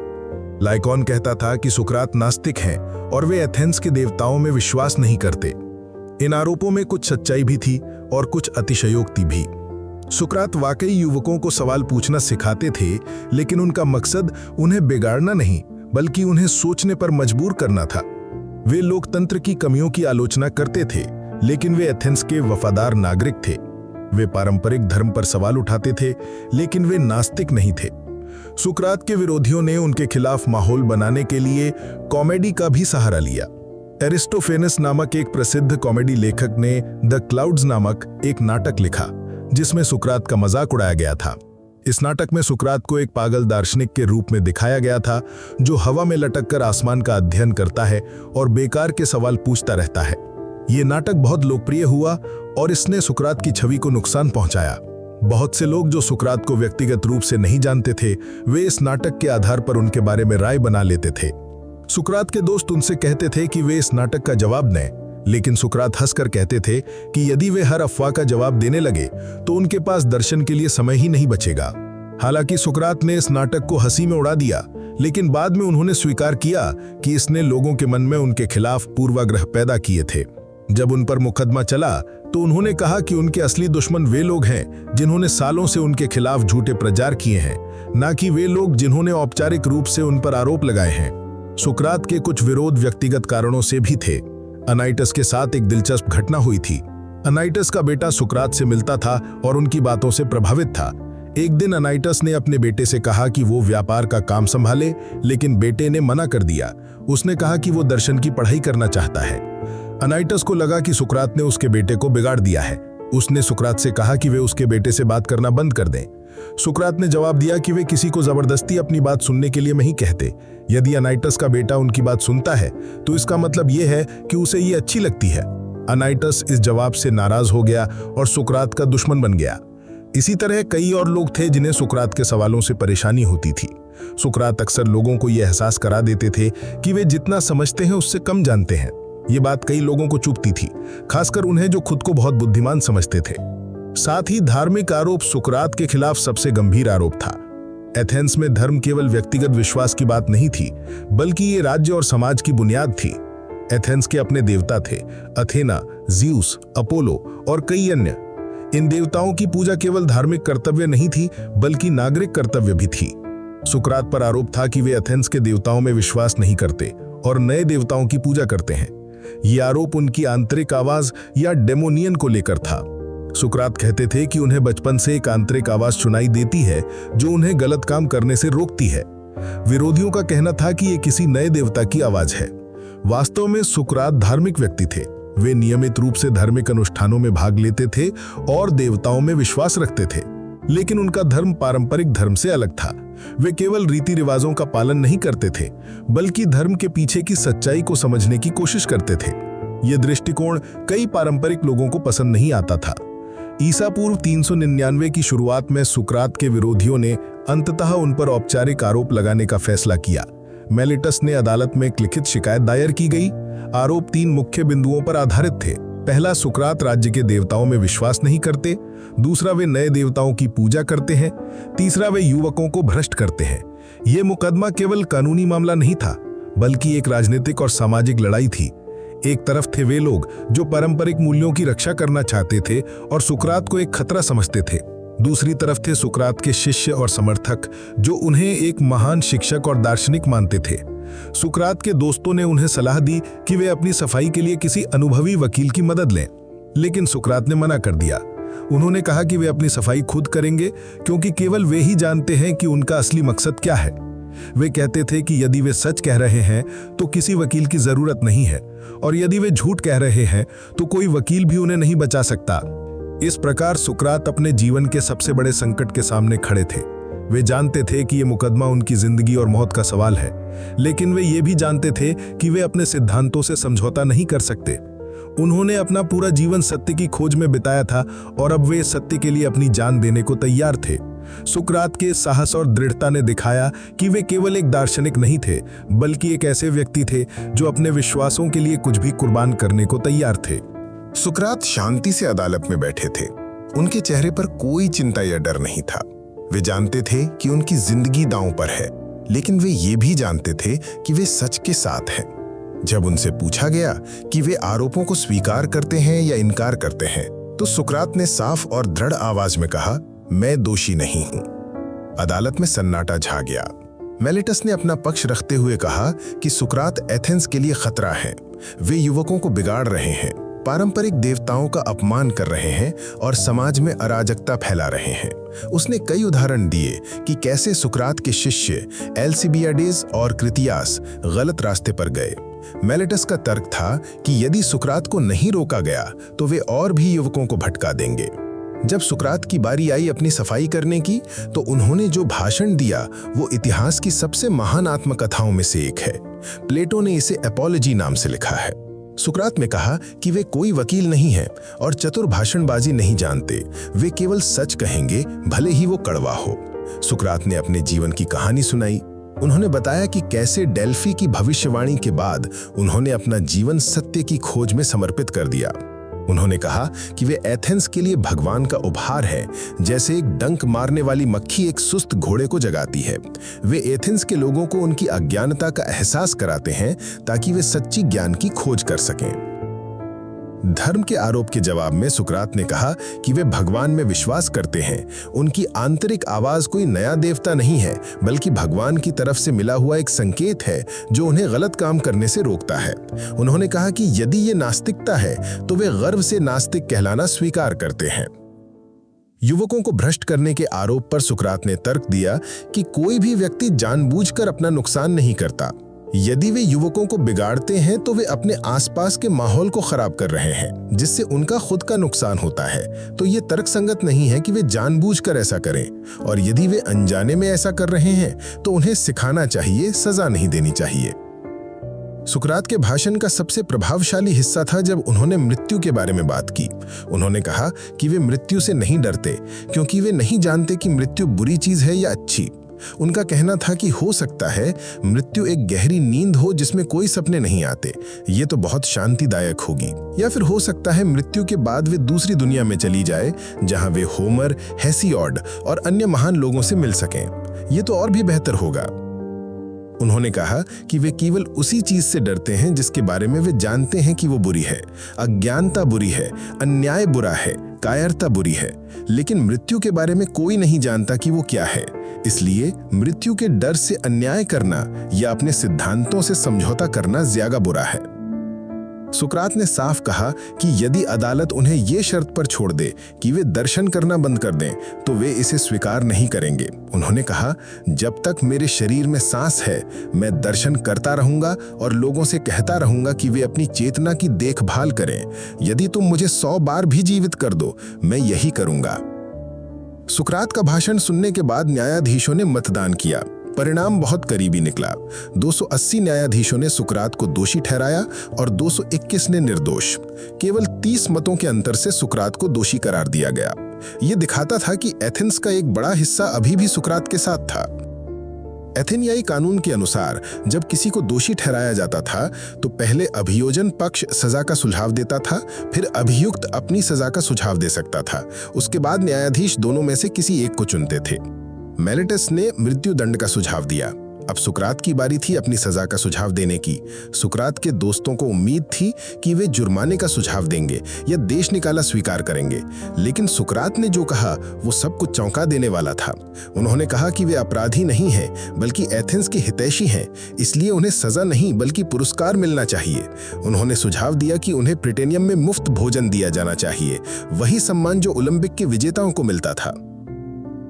लाइकॉन कहता था कि सुकरात नास्तिक हैं और वे एथेंस के देवताओं में विश्वास नहीं करते। इन आरोपों में कुछ सच्चाई भी थी और कुछ अतिशयोक्ति भी। सुकरात वाकई युवकों को सवाल पूछना सिखाते थे, लेकिन उनका मकसद उन्हें बिगाड़ना नहीं बल्कि उन्हें सोचने पर मजबूर करना था। वे लोकतंत्र की कमियों की आलोचना करते थे, लेकिन वे एथेंस के वफादार नागरिक थे। वे पारंपरिक धर्म पर सवाल उठाते थे, लेकिन वे नास्तिक नहीं थे। सुकरात के विरोधियों ने उनके खिलाफ माहौल बनाने के लिए कॉमेडी का भी सहारा लिया। एरिस्टोफेनस नामक एक प्रसिद्ध कॉमेडी लेखक ने द क्लाउड्स नामक एक नाटक लिखा जिसमें सुकरात का मजाक उड़ाया गया था। इस नाटक में सुकरात को एक पागल दार्शनिक के रूप में दिखाया गया था जो हवा में लटककर आसमान का अध्ययन करता है और बेकार के सवाल पूछता रहता है। ये नाटक बहुत लोकप्रिय हुआ और इसने सुकरात की छवि को नुकसान पहुंचाया। बहुत से लोग जो सुकरात को व्यक्तिगत रूप से नहीं जानते थे, वे इस नाटक के आधार पर उनके बारे में राय बना लेते थे। सुकरात के दोस्त उनसे कहते थे कि वे इस नाटक का जवाब दें, लेकिन सुकरात हंसकर कहते थे कि यदि वे हर अफवाह का जवाब देने लगे तो उनके पास दर्शन के लिए समय ही नहीं बचेगा। हालांकि सुकरात ने इस नाटक को हंसी में उड़ा दिया, लेकिन बाद में उन्होंने स्वीकार किया कि इसने लोगों के मन में उनके खिलाफ पूर्वाग्रह पैदा किए थे। जब उन पर मुकदमा चला तो उन्होंने कहा कि उनके असली दुश्मन वे लोग हैं जिन्होंने सालों से उनके खिलाफ झूठे प्रचार किए हैं, ना कि वे लोग जिन्होंने औपचारिक रूप से उन पर आरोप लगाए हैं। सुकरात के कुछ विरोध व्यक्तिगत कारणों से भी थे। एनाइटस के साथ एक दिलचस्प घटना हुई थी। एनाइटस का बेटा सुकरात से मिलता था और उनकी बातों से प्रभावित था। एक दिन एनाइटस ने अपने बेटे से कहा कि वो व्यापार का काम संभाले, लेकिन बेटे ने मना कर दिया। उसने कहा कि वो दर्शन की पढ़ाई करना चाहता है। एनाइटस को लगा कि सुकरात ने उसके बेटे को बिगाड़ दिया है। उसने सुकरात से कहा कि वे उसके बेटे से बात करना बंद कर दें। सुकरात ने जवाब दिया कि वे किसी को जबरदस्ती अपनी बात सुनने के लिए नहीं कहते। यदि एनाइटस का बेटा उनकी बात सुनता है तो इसका मतलब यह है कि उसे ये अच्छी लगती है। एनाइटस इस जवाब से नाराज हो गया और सुकरात का दुश्मन बन गया। इसी तरह कई और लोग थे जिन्हें सुकरात के सवालों से परेशानी होती थी। सुकरात अक्सर लोगों को यह एहसास करा देते थे कि वे जितना समझते हैं उससे कम जानते हैं। ये बात कई लोगों को चुभती थी, खासकर उन्हें जो खुद को बहुत बुद्धिमान समझते थे। साथ ही धार्मिक आरोप सुकरात के खिलाफ सबसे गंभीर आरोप था। एथेंस में धर्म केवल व्यक्तिगत विश्वास की बात नहीं थी, बल्कि ये राज्य और समाज की बुनियाद थी। एथेंस के अपने देवता थे, अथेना, ज्यूस, अपोलो और कई अन्य। इन देवताओं की पूजा केवल धार्मिक कर्तव्य नहीं थी, बल्कि नागरिक कर्तव्य भी थी। सुकरात पर आरोप था कि वे एथेंस के देवताओं में विश्वास नहीं करते और नए देवताओं की पूजा करते हैं। ये आरोप उनकी आंतरिक आवाज या डेमोनियन को लेकर था। सुकरात कहते थे कि उन्हें बचपन से एक आंतरिक आवाज सुनाई देती है जो उन्हें गलत काम करने से रोकती है। विरोधियों का कहना था कि ये किसी नए देवता की आवाज है। वास्तव में सुकरात धार्मिक व्यक्ति थे। वे नियमित रूप से धार्मिक अनुष्ठानों में भाग लेते थे और देवताओं में विश्वास रखते थे, लेकिन उनका धर्म पारंपरिक धर्म से अलग था। वे केवल रीति रिवाजों का पालन नहीं करते थे, बल्कि धर्म के पीछे की सच्चाई को समझने की कोशिश करते थे। यह दृष्टिकोण कई पारंपरिक लोगों को पसंद नहीं आता था। ईसा पूर्व 399 की शुरुआत में सुकरात के विरोधियों ने अंततः उन पर औपचारिक आरोप लगाने का फैसला किया। मेलिटस ने अदालत में एक लिखित शिकायत दायर की गई। आरोप 3 मुख्य बिंदुओं पर आधारित थे। पहला, सुकरात राज्य के देवताओं में विश्वास नहीं करते। दूसरा, वे नए देवताओं की पूजा करते हैं। तीसरा, वे युवकों को भ्रष्ट करते हैं। यह मुकदमा केवल कानूनी मामला नहीं था, बल्कि एक राजनीतिक और सामाजिक लड़ाई थी। एक तरफ थे वे लोग जो पारंपरिक मूल्यों की रक्षा करना चाहते थे और सुकरात को एक खतरा समझते थे। दूसरी तरफ थे सुकरात के शिष्य और समर्थक जो उन्हें एक महान शिक्षक और दार्शनिक मानते थे। सुकरात के दोस्तों ने उन्हें सलाह दी कि वे अपनी सफाई के लिए किसी अनुभवी वकील की मदद लें, लेकिन सुकरात ने मना कर दिया। उन्होंने कहा कि वे अपनी सफाई खुद करेंगे, क्योंकि केवल वे ही जानते हैं कि उनका असली मकसद क्या है। वे कहते थे कि यदि वे सच कह रहे हैं तो किसी वकील की जरूरत नहीं है, और यदि वे झूठ कह रहे हैं तो कोई वकील भी उन्हें नहीं बचा सकता। इस प्रकार सुकरात अपने जीवन के सबसे बड़े संकट के सामने खड़े थे। वे जानते थे कि यह मुकदमा उनकी जिंदगी और मौत का सवाल है, लेकिन वे ये भी जानते थे कि वे अपने सिद्धांतों से समझौता नहीं कर सकते। उन्होंने अपना पूरा जीवन सत्य की खोज में बिताया था और अब वे सत्य के लिए अपनी जान देने को तैयार थे। सुकरात के साहस और दृढ़ता ने दिखाया कि वे केवल एक दार्शनिक नहीं थे, बल्कि एक ऐसे व्यक्ति थे जो अपने विश्वासों के लिए कुछ भी कुर्बान करने को तैयार थे। सुकरात शांति से अदालत में बैठे थे। उनके चेहरे पर कोई चिंता या डर नहीं था। वे जानते थे कि उनकी जिंदगी दांव पर है, लेकिन वे ये भी जानते थे कि वे सच के साथ हैं। जब उनसे पूछा गया कि वे आरोपों को स्वीकार करते हैं या इनकार करते हैं, तो सुकरात ने साफ और दृढ़ आवाज में कहा, मैं दोषी नहीं हूं। अदालत में सन्नाटा छा गया। मेलिटस ने अपना पक्ष रखते हुए कहा कि सुकरात एथेंस के लिए खतरा है। वे युवकों को बिगाड़ रहे हैं, पारंपरिक देवताओं का अपमान कर रहे हैं और समाज में अराजकता फैला रहे हैं। उसने कई उदाहरण दिए कि कैसे सुकरात के शिष्य एल्सिबियाडेस और क्रितियास गलत रास्ते पर गए। मेलिटस का तर्क था कि यदि सुकरात को नहीं रोका गया तो वे और भी युवकों को भटका देंगे। जब सुकरात की बारी आई अपनी सफाई करने की, तो उन्होंने जो भाषण दिया वो इतिहास की सबसे महान आत्मकथाओं में से एक है। प्लेटो ने इसे एपोलॉजी नाम से लिखा है। सुकरात ने कहा कि वे कोई वकील नहीं हैं और चतुर भाषणबाजी नहीं जानते। वे केवल सच कहेंगे, भले ही वो कड़वा हो। सुकरात ने अपने जीवन की कहानी सुनाई। उन्होंने बताया कि कैसे डेल्फी की भविष्यवाणी के बाद उन्होंने अपना जीवन सत्य की खोज में समर्पित कर दिया। उन्होंने कहा कि वे एथेंस के लिए भगवान का उपहार है, जैसे एक डंक मारने वाली मक्खी एक सुस्त घोड़े को जगाती है। वे एथेंस के लोगों को उनकी अज्ञानता का एहसास कराते हैं ताकि वे सच्ची ज्ञान की खोज कर सकें। धर्म के आरोप के जवाब में सुकरात ने कहा कि वे भगवान में विश्वास करते हैं। उनकी आंतरिक आवाज कोई नया देवता नहीं है, बल्कि भगवान की तरफ से मिला हुआ एक संकेत है जो उन्हें गलत काम करने से रोकता है। उन्होंने कहा कि यदि ये नास्तिकता है तो वे गर्व से नास्तिक कहलाना स्वीकार करते हैं। युवकों को भ्रष्ट करने के आरोप पर सुकरात ने तर्क दिया कि कोई भी व्यक्ति जानबूझकर अपना नुकसान नहीं करता। यदि वे युवकों को बिगाड़ते हैं तो वे अपने आसपास के माहौल को खराब कर रहे हैं, जिससे उनका खुद का नुकसान होता है। तो ये तर्कसंगत नहीं है कि वे जानबूझकर ऐसा करें, और यदि वे अनजाने में ऐसा कर रहे हैं तो उन्हें सिखाना चाहिए, सजा नहीं देनी चाहिए। सुकरात के भाषण का सबसे प्रभावशाली हिस्सा था जब उन्होंने मृत्यु के बारे में बात की। उन्होंने कहा कि वे मृत्यु से नहीं डरते, क्योंकि वे नहीं जानते कि मृत्यु बुरी चीज है या अच्छी। उनका कहना था कि हो सकता है मृत्यु एक गहरी नींद हो जिसमें कोई सपने नहीं आते, ये तो बहुत शांतिदायक होगी। या फिर हो सकता है मृत्यु के बाद वे दूसरी दुनिया में चली जाए, जहां वे होमर, हेसियोड और अन्य महान लोगों से मिल सकें। ये तो और भी बेहतर होगा। उन्होंने कहा कि वे केवल उसी चीज से डरते हैं जिसके बारे में वे जानते हैं कि वो बुरी है। अज्ञानता बुरी है, अन्याय बुरा है, कायरता बुरी है, लेकिन मृत्यु के बारे में कोई नहीं जानता कि वो क्या है। इसलिए मृत्यु के डर से अन्याय करना या अपने सिद्धांतों से समझौता करना ज्यादा बुरा है। सुकरात ने साफ कहा कि यदि अदालत उन्हें ये शर्त पर छोड़ दे कि वे दर्शन करना बंद कर दें, तो वे इसे स्वीकार नहीं करेंगे। उन्होंने कहा, जब तक मेरे शरीर में सांस है, मैं दर्शन करता रहूंगा और लोगों से कहता रहूंगा कि वे अपनी चेतना की देखभाल करें। यदि तुम मुझे 100 बार भी जीवित कर दो, मैं यही करूंगा। सुकरात का भाषण सुनने के बाद न्यायाधीशों ने मतदान किया। परिणाम बहुत करीबी निकला। 280 न्यायाधीशों ने सुकरात को दोषी ठहराया और 221 ने निर्दोष। केवल 30 मतों के अंतर से सुकरात को दोषी करार दिया गया। यह दिखाता था कि एथेंस का एक बड़ा हिस्सा अभी भी सुकरात के साथ था। एथेनियाई कानून के अनुसार जब किसी को दोषी ठहराया जाता था तो पहले अभियोजन पक्ष सजा का सुझाव देता था, फिर अभियुक्त अपनी सजा का सुझाव दे सकता था। उसके बाद न्यायाधीश दोनों में से किसी एक को चुनते थे। मेलेटस ने मृत्युदंड का सुझाव दिया। अब सुकरात की बारी थी अपनी सजा का सुझाव देने की। सुकरात के दोस्तों को उम्मीद थी कि वे जुर्माने का सुझाव देंगे या देश निकाला स्वीकार करेंगे, लेकिन सुकरात ने जो कहा वो सबको चौंका देने वाला था। उन्होंने कहा कि वे अपराधी नहीं हैं बल्कि एथेंस के हितैषी हैं, इसलिए उन्हें सजा नहीं बल्कि पुरस्कार मिलना चाहिए। उन्होंने सुझाव दिया कि उन्हें प्रिटेनियम में मुफ्त भोजन दिया जाना चाहिए, वही सम्मान जो ओलंपिक के विजेताओं को मिलता था।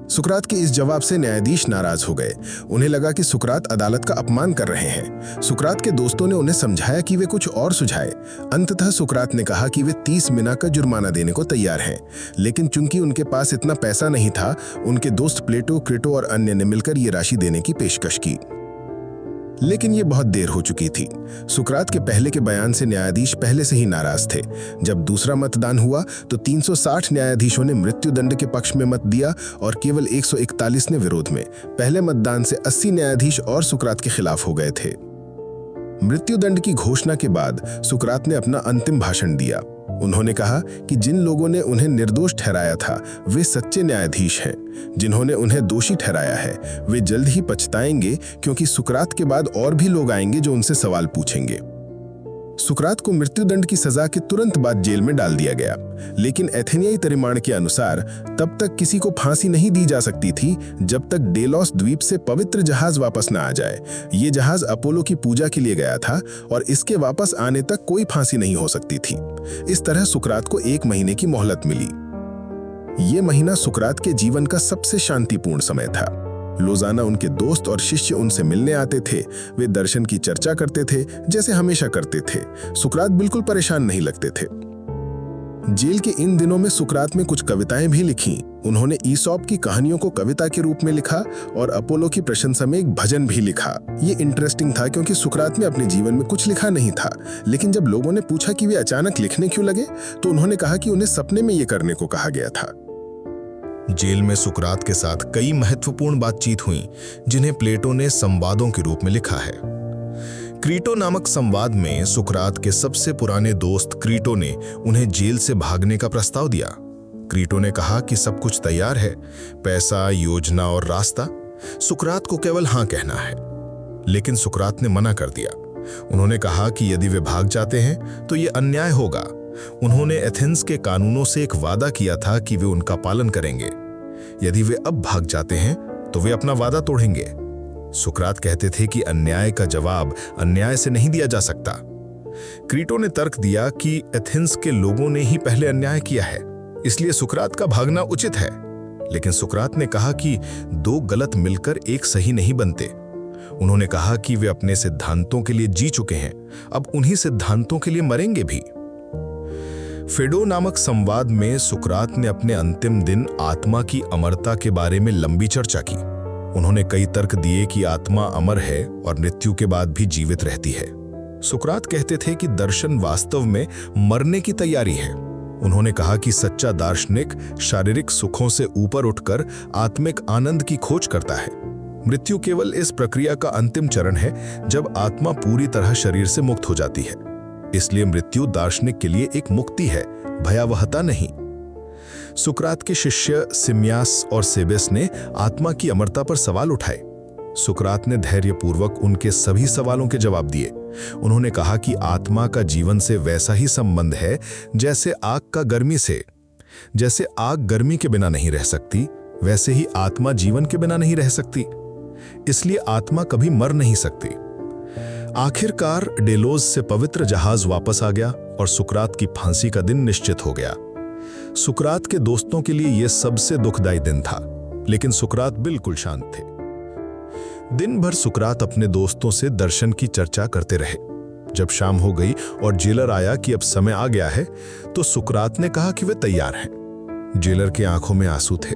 सुकरात के इस जवाब से न्यायाधीश नाराज हो गए। उन्हें लगा कि सुकरात अदालत का अपमान कर रहे हैं। सुकरात के दोस्तों ने उन्हें समझाया कि वे कुछ और सुझाए। अंततः सुकरात ने कहा कि वे 30 मिना का जुर्माना देने को तैयार हैं, लेकिन चूंकि उनके पास इतना पैसा नहीं था, उनके दोस्त प्लेटो, क्रेटो और अन्य ने मिलकर ये राशि देने की पेशकश की। लेकिन ये बहुत देर हो चुकी थी। सुकरात के पहले के बयान से न्यायाधीश पहले से ही नाराज थे। जब दूसरा मतदान हुआ तो 360 न्यायाधीशों ने मृत्युदंड के पक्ष में मत दिया और केवल 141 ने विरोध में। पहले मतदान से 80 न्यायाधीश और सुकरात के खिलाफ हो गए थे। मृत्युदंड की घोषणा के बाद सुकरात ने अपना अंतिम भाषण दिया। उन्होंने कहा कि जिन लोगों ने उन्हें निर्दोष ठहराया था वे सच्चे न्यायाधीश हैं। जिन्होंने उन्हें दोषी ठहराया है वे जल्द ही पछताएंगे, क्योंकि सुकरात के बाद और भी लोग आएंगे जो उनसे सवाल पूछेंगे। सुकरात को मृत्युदंड की सजा के तुरंत बाद जेल में डाल दिया गया, लेकिन एथेनियाई परिमाण के अनुसार तब तक किसी को फांसी नहीं दी जा सकती थी जब तक डेलोस द्वीप से पवित्र जहाज वापस न आ जाए। ये जहाज अपोलो की पूजा के लिए गया था और इसके वापस आने तक कोई फांसी नहीं हो सकती थी। इस तरह सुकरात को 1 महीने की मोहलत मिली। ये महीना सुकरात के जीवन का सबसे शांतिपूर्ण समय था। रोजाना उनके दोस्त और शिष्य उनसे मिलने आते थे। वे दर्शन की चर्चा करते थे जैसे हमेशा करते थे। सुकरात बिल्कुल परेशान नहीं लगते थे। जेल के इन दिनों में सुकरात में कुछ कविताएं भी लिखीं। उन्होंने ईसॉप की कहानियों को कविता के रूप में लिखा और अपोलो की प्रशंसा में एक भजन भी लिखा। ये इंटरेस्टिंग था क्योंकि सुकरात ने अपने जीवन में कुछ लिखा नहीं था, लेकिन जब लोगों ने पूछा कि वे अचानक लिखने क्यों लगे तो उन्होंने कहा कि उन्हें सपने में ये करने को कहा गया था। जेल में सुकरात के साथ कई महत्वपूर्ण बातचीत हुई जिन्हें प्लेटो ने संवादों के रूप में लिखा है। क्रीटो नामक संवाद में सुकरात के सबसे पुराने दोस्त क्रीटो ने उन्हें जेल से भागने का प्रस्ताव दिया। क्रीटो ने कहा कि सब कुछ तैयार है, पैसा, योजना और रास्ता, सुकरात को केवल हाँ कहना है। लेकिन सुकरात ने मना कर दिया। उन्होंने कहा कि यदि वे भाग जाते हैं तो ये अन्याय होगा। उन्होंने एथेंस के कानूनों से एक वादा किया था कि वे उनका पालन करेंगे। यदि वे अब भाग जाते हैं तो वे अपना वादा तोड़ेंगे। सुकरात कहते थे कि अन्याय का जवाब अन्याय से नहीं दिया जा सकता। क्रीटो ने तर्क दिया कि एथेंस के लोगों ने ही पहले अन्याय किया है, इसलिए सुकरात का भागना उचित है। लेकिन सुकरात ने कहा कि 2 गलत मिलकर एक सही नहीं बनते। उन्होंने कहा कि वे अपने सिद्धांतों के लिए जी चुके हैं, अब उन्हीं सिद्धांतों के लिए मरेंगे भी। फेडो नामक संवाद में सुकरात ने अपने अंतिम दिन आत्मा की अमरता के बारे में लंबी चर्चा की। उन्होंने कई तर्क दिए कि आत्मा अमर है और मृत्यु के बाद भी जीवित रहती है। सुकरात कहते थे कि दर्शन वास्तव में मरने की तैयारी है। उन्होंने कहा कि सच्चा दार्शनिक शारीरिक सुखों से ऊपर उठकर आत्मिक आनंद की खोज करता है। मृत्यु केवल इस प्रक्रिया का अंतिम चरण है जब आत्मा पूरी तरह शरीर से मुक्त हो जाती है। इसलिए मृत्यु दार्शनिक के लिए एक मुक्ति है, भयावहता नहीं। सुकरात के शिष्य सिमियास और सेबेस ने आत्मा की अमरता पर सवाल उठाए। सुकरात ने धैर्यपूर्वक उनके सभी सवालों के जवाब दिए। उन्होंने कहा कि आत्मा का जीवन से वैसा ही संबंध है जैसे आग का गर्मी से। जैसे आग गर्मी के बिना नहीं रह सकती, वैसे ही आत्मा जीवन के बिना नहीं रह सकती। इसलिए आत्मा कभी मर नहीं सकती। आखिरकार डेलोस से पवित्र जहाज वापस आ गया और सुकरात की फांसी का दिन निश्चित हो गया। सुकरात के दोस्तों के लिए यह सबसे दुखदायी दिन था, लेकिन सुकरात बिल्कुल शांत थे। दिन भर सुकरात अपने दोस्तों से दर्शन की चर्चा करते रहे। जब शाम हो गई और जेलर आया कि अब समय आ गया है, तो सुकरात ने कहा कि वे तैयार हैं। जेलर के आंखों में आंसू थे।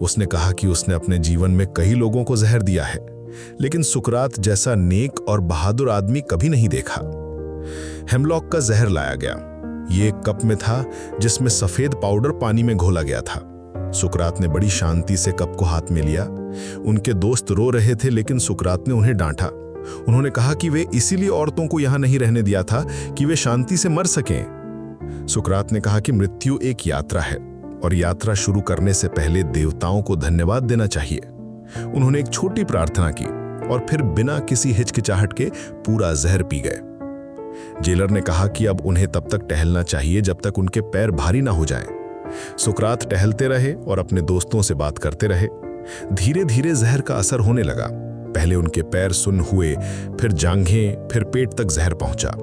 उसने कहा कि उसने अपने जीवन में कई लोगों को जहर दिया है, लेकिन सुकरात जैसा नेक और बहादुर आदमी कभी नहीं देखा। हेमलॉक का जहर लाया गया। ये एक कप में था जिसमें सफेद पाउडर पानी में घोला गया था। सुकरात ने बड़ी शांति से कप को हाथ में लिया। उनके दोस्त रो रहे थे, लेकिन सुकरात ने उन्हें डांटा। उन्होंने कहा कि वे इसीलिए औरतों को यहां नहीं रहने दिया था कि वे शांति से मर सकें। सुकरात ने कहा कि मृत्यु एक यात्रा है और यात्रा शुरू करने से पहले देवताओं को धन्यवाद देना चाहिए। उन्होंने एक छोटी प्रार्थना की और फिर बिना किसी हिचकिचाहट के पूरा जहर पी गए। जेलर ने कहा कि अब उन्हें तब तक टहलना चाहिए जब तक उनके पैर भारी ना हो जाएं। सुकरात टहलते रहे और अपने दोस्तों से बात करते रहे। धीरे धीरे जहर का असर होने लगा। पहले उनके पैर सुन्न हुए, फिर जांघें, फिर पेट तक जहर पहुंचा।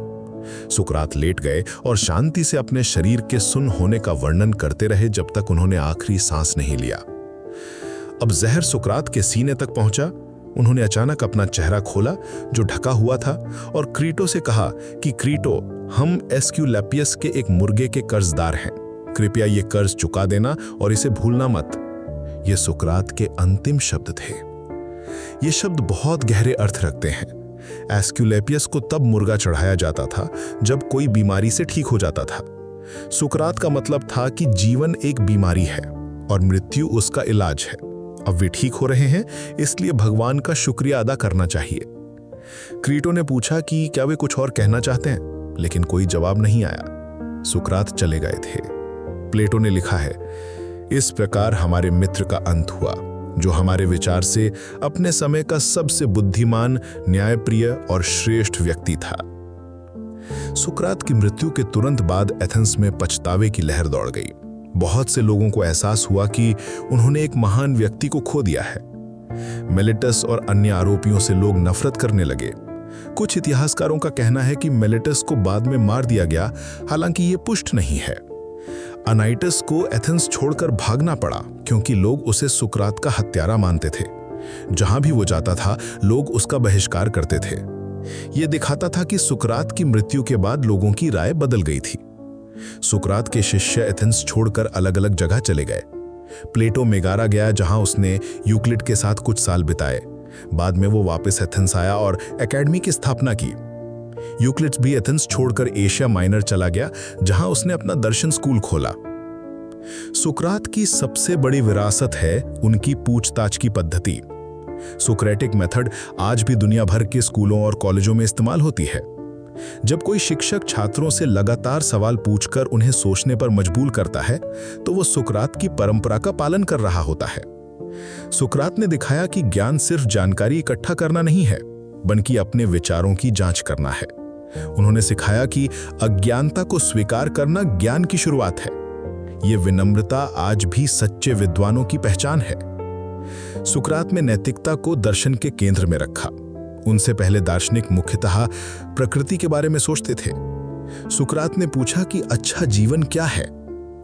सुकरात लेट गए और शांति से अपने शरीर के सुन्न होने का वर्णन करते रहे जब तक उन्होंने आखिरी सांस नहीं लिया। अब जहर सुकरात के सीने तक पहुंचा। उन्होंने अचानक अपना चेहरा खोला जो ढका हुआ था और क्रीटो से कहा कि क्रीटो, हम एस्क्यूलैपियस के एक मुर्गे के कर्जदार हैं। कृपया ये कर्ज चुका देना और इसे भूलना मत। ये सुकरात के अंतिम शब्द थे। ये शब्द बहुत गहरे अर्थ रखते हैं। एस्क्यूलैपियस को तब मुर्गा चढ़ाया जाता था जब कोई बीमारी से ठीक हो जाता था। सुकरात का मतलब था कि जीवन एक बीमारी है और मृत्यु उसका इलाज है। अब वे ठीक हो रहे हैं, इसलिए भगवान का शुक्रिया अदा करना चाहिए। क्रीटो ने पूछा कि क्या वे कुछ और कहना चाहते हैं, लेकिन कोई जवाब नहीं आया। सुकरात चले गए थे। प्लेटो ने लिखा है, इस प्रकार हमारे मित्र का अंत हुआ, जो हमारे विचार से अपने समय का सबसे बुद्धिमान, न्यायप्रिय और श्रेष्ठ व्यक्ति था। सुकरात की मृत्यु के तुरंत बाद एथेंस में पछतावे की लहर दौड़ गई। बहुत से लोगों को एहसास हुआ कि उन्होंने एक महान व्यक्ति को खो दिया है। मेलेटस और अन्य आरोपियों से लोग नफरत करने लगे। कुछ इतिहासकारों का कहना है कि मेलेटस को बाद में मार दिया गया, हालांकि ये पुष्ट नहीं है। अनाइटस को एथेंस छोड़कर भागना पड़ा क्योंकि लोग उसे सुकरात का हत्यारा मानते थे। जहां भी वो जाता था, लोग उसका बहिष्कार करते थे। यह दिखाता था कि सुकरात की मृत्यु के बाद लोगों की राय बदल गई थी। सुकरात के शिष्य एथेंस छोड़कर अलग अलग जगह चले गए। प्लेटो मेगारा गया, जहां उसने यूक्लिड के साथ कुछ साल बिताए। बाद में वो वापस एथेंस आया और एकेडमी की स्थापना की। यूक्लिड भी एथेंस छोड़कर एशिया माइनर चला गया, जहां उसने अपना दर्शन स्कूल खोला। सुकरात की सबसे बड़ी विरासत है उनकी पूछताछ की पद्धति। सोक्रेटिक मेथड आज भी दुनिया भर के स्कूलों और कॉलेजों में इस्तेमाल होती है। जब कोई शिक्षक छात्रों से लगातार सवाल पूछकर उन्हें सोचने पर मजबूर करता है, तो वो सुकरात की परंपरा का पालन कर रहा होता है। सुकरात ने दिखाया कि ज्ञान सिर्फ जानकारी इकट्ठा करना नहीं है, बल्कि अपने विचारों की जांच करना है। उन्होंने सिखाया कि अज्ञानता को स्वीकार करना ज्ञान की शुरुआत है। ये विनम्रता आज भी सच्चे विद्वानों की पहचान है। सुकरात में नैतिकता को दर्शन के केंद्र में रखा। उनसे पहले दार्शनिक मुख्यतः प्रकृति के बारे में सोचते थे। सुकरात ने पूछा कि अच्छा जीवन क्या है।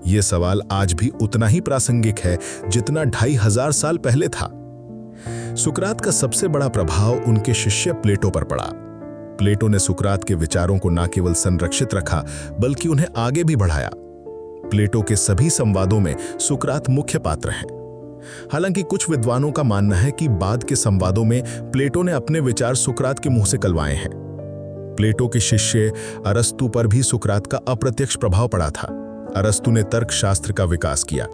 यह सवाल आज भी उतना ही प्रासंगिक है जितना 2500 साल पहले था। सुकरात का सबसे बड़ा प्रभाव उनके शिष्य प्लेटो पर पड़ा। प्लेटो ने सुकरात के विचारों को न केवल संरक्षित रखा, बल्कि उन्हें आगे भी बढ़ाया। प्लेटो के सभी संवादों में सुकरात मुख्य पात्र हैं। हालांकि कुछ विद्वानों का मानना है कि बाद के संवादों में प्लेटो ने अपने विचार सुकरात के मुंह से कलवाए हैं। प्लेटो के शिष्य अरस्तु पर भी सुकरात का अप्रत्यक्ष प्रभाव पड़ा था। अरस्तु ने तर्कशास्त्र का विकास किया।